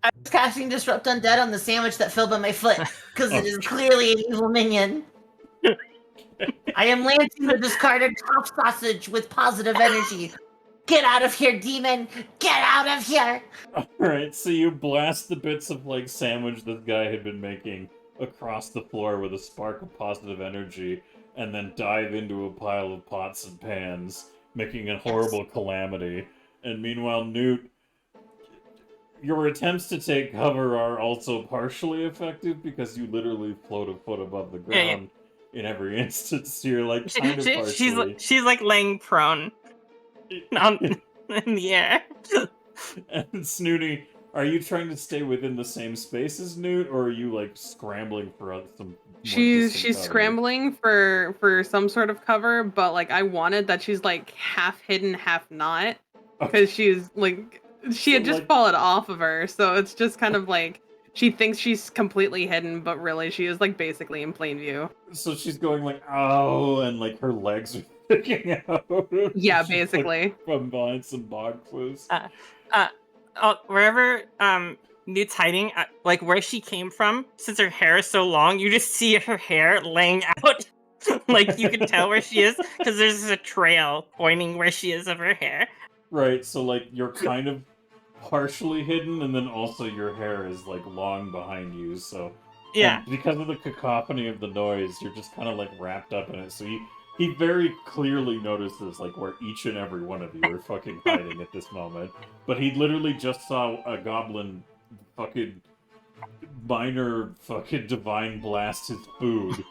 I was casting Disrupt Undead on the sandwich that fell by my foot, because it is clearly an evil minion. I am lancing the discarded top sausage with positive energy. Get out of here, demon! Get out of here! Alright, so you blast the bits of, like, sandwich this guy had been making across the floor with a spark of positive energy, and then dive into a pile of pots and pans, making a horrible calamity. And meanwhile, Newt, your attempts to take cover are also partially effective because you literally float a foot above the ground in every instance. You're like kind of partially. She's like laying prone in the air. And Snooty, are you trying to stay within the same space as Newt, or are you like scrambling for some? She's scrambling for some sort of cover, but like I wanted that she's like half hidden, half not, because she's like she had just fallen off of her, so it's just kind of like she thinks she's completely hidden, but really she is like basically in plain view. So she's going like, oh, and like her legs are sticking out. Yeah, She's, basically. like, from behind some boxes. Wherever Newt's hiding, like where she came from, since her hair is so long, you just see her hair laying out. Like you can tell where she is because there's a trail pointing where she is of her hair. Right, so like you're kind of partially hidden, and then also your hair is like long behind you, so yeah, because of the cacophony of the noise, you're just kind of like wrapped up in it. So he very clearly notices like where each and every one of you are fucking hiding at this moment. But he literally just saw a goblin fucking minor fucking divine blast his food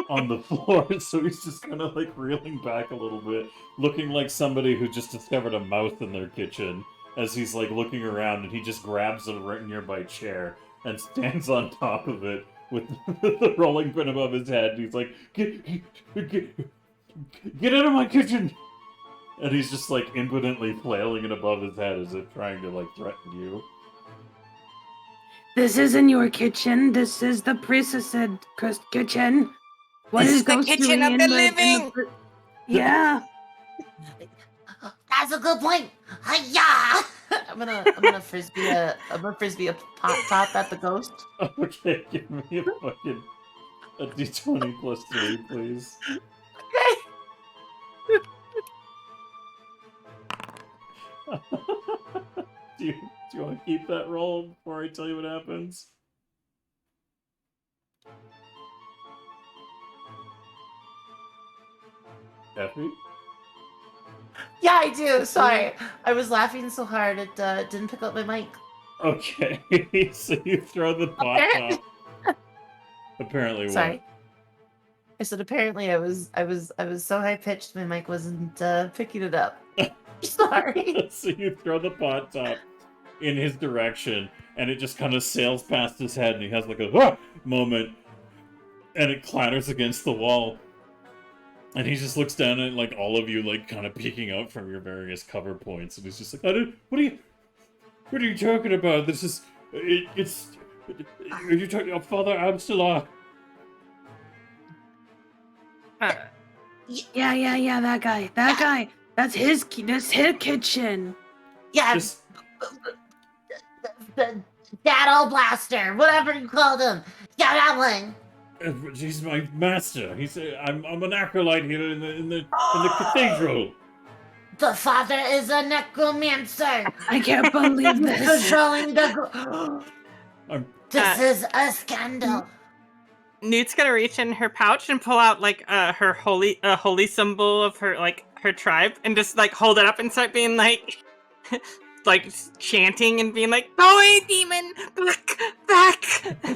on the floor, so he's just kind of like reeling back a little bit, looking like somebody who just discovered a mouth in their kitchen as he's like looking around, and he just grabs a nearby chair and stands on top of it with the rolling pin above his head. And he's like, get out of my kitchen! And he's just like impotently flailing it above his head as if trying to like threaten you. This isn't your kitchen. This is the priestess' kitchen. What This is is the Ghost kitchen doing of in the living. Yeah. That's a good point. Hiya! I'm gonna frisbee a pot top at the ghost. Okay, give me a d20 plus 3, please. Do you want to keep that roll before I tell you what happens? Effie? Yeah, I do. Sorry, I was laughing so hard it didn't pick up my mic. Okay, so you throw the pot top. Apparently, Sorry. I said apparently I was so high pitched my mic wasn't picking it up. Sorry. So you throw the pot top in his direction, and it just kind of sails past his head, and he has like a "Wah!" moment, and it clatters against the wall. And he just looks down at like all of you, like kind of peeking out from your various cover points, and he's just like, "What are you talking about? This is it's. Are you talking about Father Absalom?" Yeah, that guy. That's his kitchen. Yeah, Just- the Daddle Blaster, whatever you called him. Yeah, that one. He's my master. I'm an acolyte here in the cathedral. The father is a necromancer. I can't believe this. Controlling the. This is a scandal. Newt's gonna reach in her pouch and pull out like her holy symbol of her her tribe and just like hold it up and start being like like chanting and being like, "Go away, demon! Back!"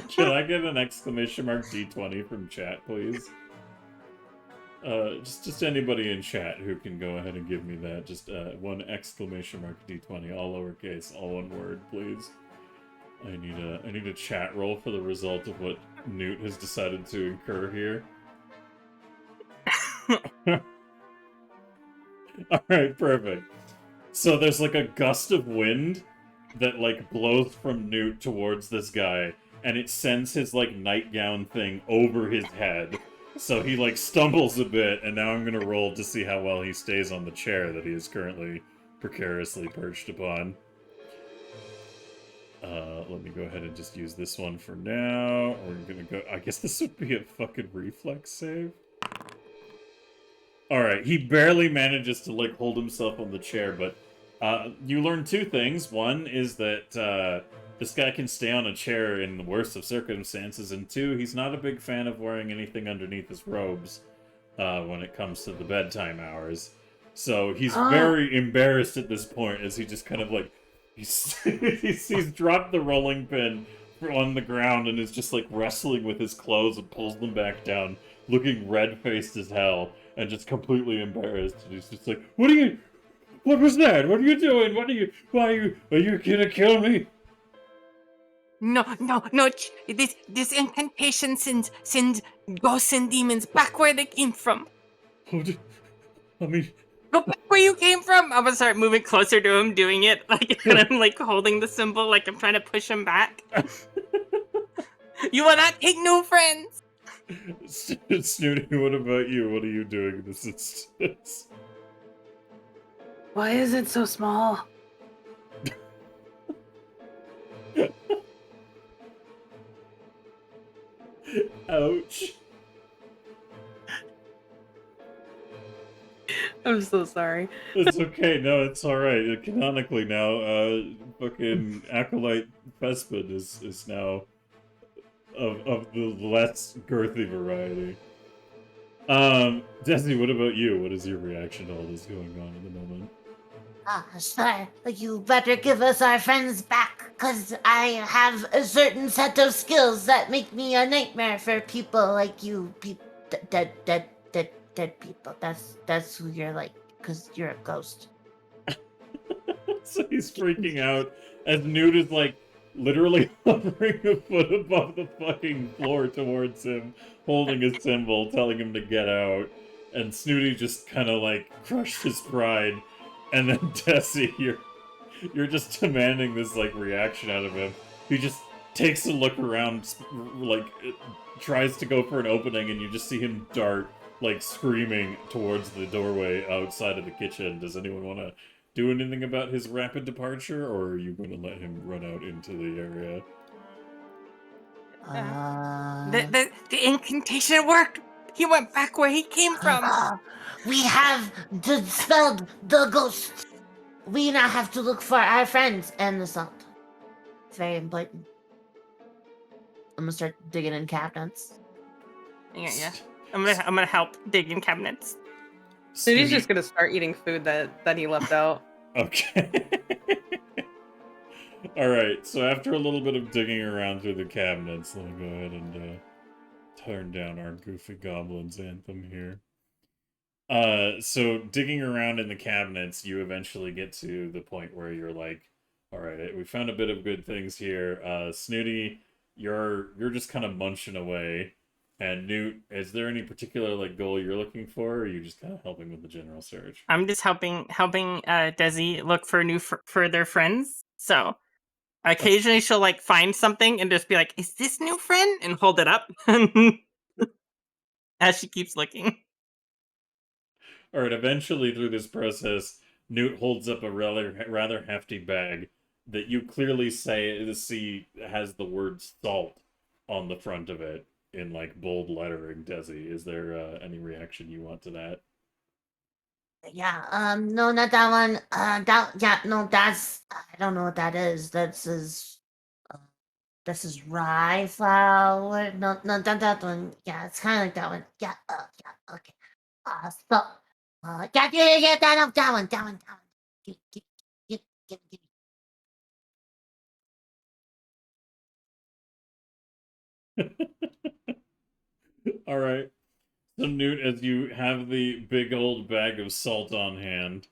Can I get an exclamation mark D20 from chat, please? Just anybody in chat who can go ahead and give me that. Just one exclamation mark D20, all lowercase, all one word, please. I need a chat roll for the result of what Newt has decided to incur here. Alright, perfect. So there's like a gust of wind that like blows from Newt towards this guy, and it sends his like nightgown thing over his head. So he like stumbles a bit, and now I'm gonna roll to see how well he stays on the chair that he is currently precariously perched upon. Let me go ahead and just use this one for now. We're gonna go... I guess this would be a fucking reflex save. Alright, he barely manages to, like, hold himself on the chair, but you learn two things. One is that this guy can stay on a chair in the worst of circumstances, and two, he's not a big fan of wearing anything underneath his robes when it comes to the bedtime hours. So he's very embarrassed at this point as he just kind of, like, he's dropped the rolling pin on the ground and is just like wrestling with his clothes and pulls them back down, looking red-faced as hell and just completely embarrassed. And he's just like, what was that? What are you doing? Are you gonna kill me? No. This incantation sends ghosts and demons back where they came from. I mean... Go back where you came from! I'm gonna start moving closer to him, doing it, like, and I'm, like, holding the symbol, like I'm trying to push him back. You will not take new friends! Snooty, what about you? What are you doing in this instance? Why is it so small? Ouch. I'm so sorry. It's okay. No, it's all right. Canonically now, fucking Acolyte Vespin is now of the less girthy variety. Desi, what about you? What is your reaction to all this going on at the moment? Sir, you better give us our friends back, because I have a certain set of skills that make me a nightmare for people like you. Dead people. That's who you're like, because you're a ghost. So he's freaking out as Newt is like literally hovering a foot above the fucking floor towards him, holding a symbol, telling him to get out. And Snooty just kind of like crushed his pride. And then Tessie, you're just demanding this like reaction out of him. He just takes a look around, like tries to go for an opening, and you just see him dart, like screaming towards the doorway outside of the kitchen. Does anyone want to do anything about his rapid departure, or are you going to let him run out into the area? The incantation worked! He went back where he came from! We have dispelled the ghost. We now have to look for our friends and the salt. It's very important. I'm gonna start digging in cabinets. Yeah. I'm gonna help dig in cabinets. So he's just gonna start eating food that he left out. Okay. Alright, so after a little bit of digging around through the cabinets, let me go ahead and turn down our Goofy Goblins anthem here. So digging around in the cabinets, you eventually get to the point where you're like, alright, we found a bit of good things here. Snooty, you're just kind of munching away. And Newt, is there any particular like goal you're looking for, or are you just kind of helping with the general search? I'm just helping Desi look for for their friends. So occasionally she'll like find something and just be like, "Is this new friend?" and hold it up as she keeps looking. All right. Eventually, through this process, Newt holds up a rather hefty bag that you clearly see has the word "salt" on the front of it in like bold lettering. Desi, is there any reaction you want to that? Yeah, no, not that one. That's, I don't know what that is. This is rye flour. No, not that one. Yeah, it's kind of like that one. Yeah, okay. Yeah, that one. Give me. All right. So Newt, as you have the big old bag of salt on hand,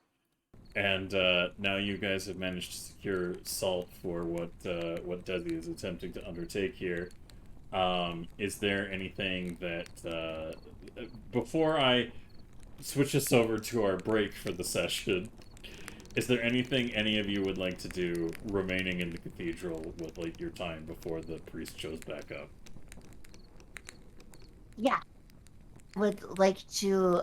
and now you guys have managed to secure salt for what Desi is attempting to undertake here. Is there anything that before I switch us over to our break for the session. Is there anything any of you would like to do remaining in the cathedral with like your time before the priest shows back up? Yeah. Would like to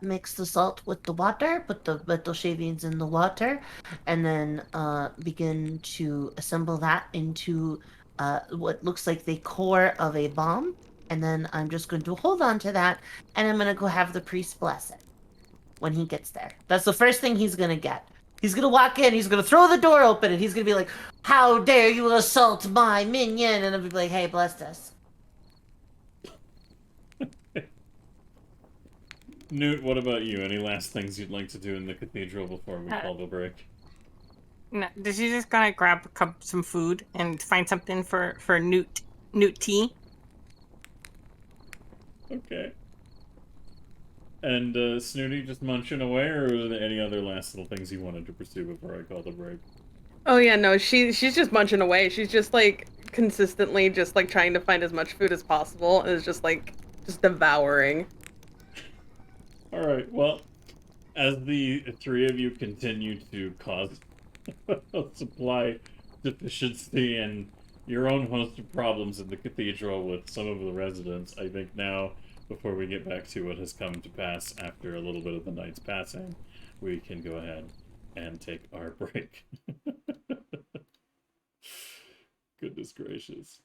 mix the salt with the water, put the metal shavings in the water, and then begin to assemble that into what looks like the core of a bomb. And then I'm just going to hold on to that, and I'm going to go have the priest bless it when he gets there. That's the first thing he's going to get. He's going to walk in, he's going to throw the door open, and he's going to be like, "How dare you assault my minion?" And I'll be like, "Hey, bless us." Newt, what about you? Any last things you'd like to do in the cathedral before we call the break? No, she's just gonna grab some food and find something for Newt tea. Okay. And Snooty just munching away, or are there any other last little things you wanted to pursue before I call the break? Oh yeah, no, she's just munching away. She's just like consistently just like trying to find as much food as possible and is just devouring. All right. Well, as the three of you continue to cause supply deficiency and your own host of problems in the cathedral with some of the residents, I think now, before we get back to what has come to pass after a little bit of the night's passing, we can go ahead and take our break. Goodness gracious.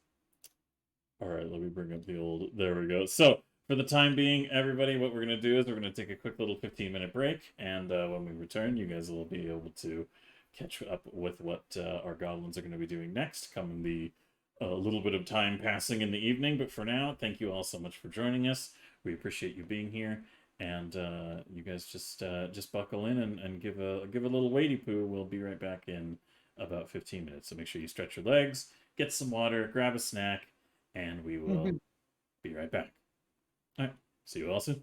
All right, let me bring up the old... There we go. So, for the time being, everybody, what we're going to do is we're going to take a quick little 15-minute break, and when we return, you guys will be able to catch up with what our goblins are going to be doing next, come the little bit of time passing in the evening. But for now, thank you all so much for joining us. We appreciate you being here, and you guys just buckle in and give a little weighty poo. We'll be right back in about 15 minutes. So make sure you stretch your legs, get some water, grab a snack, and we will be right back. All right, see you all soon.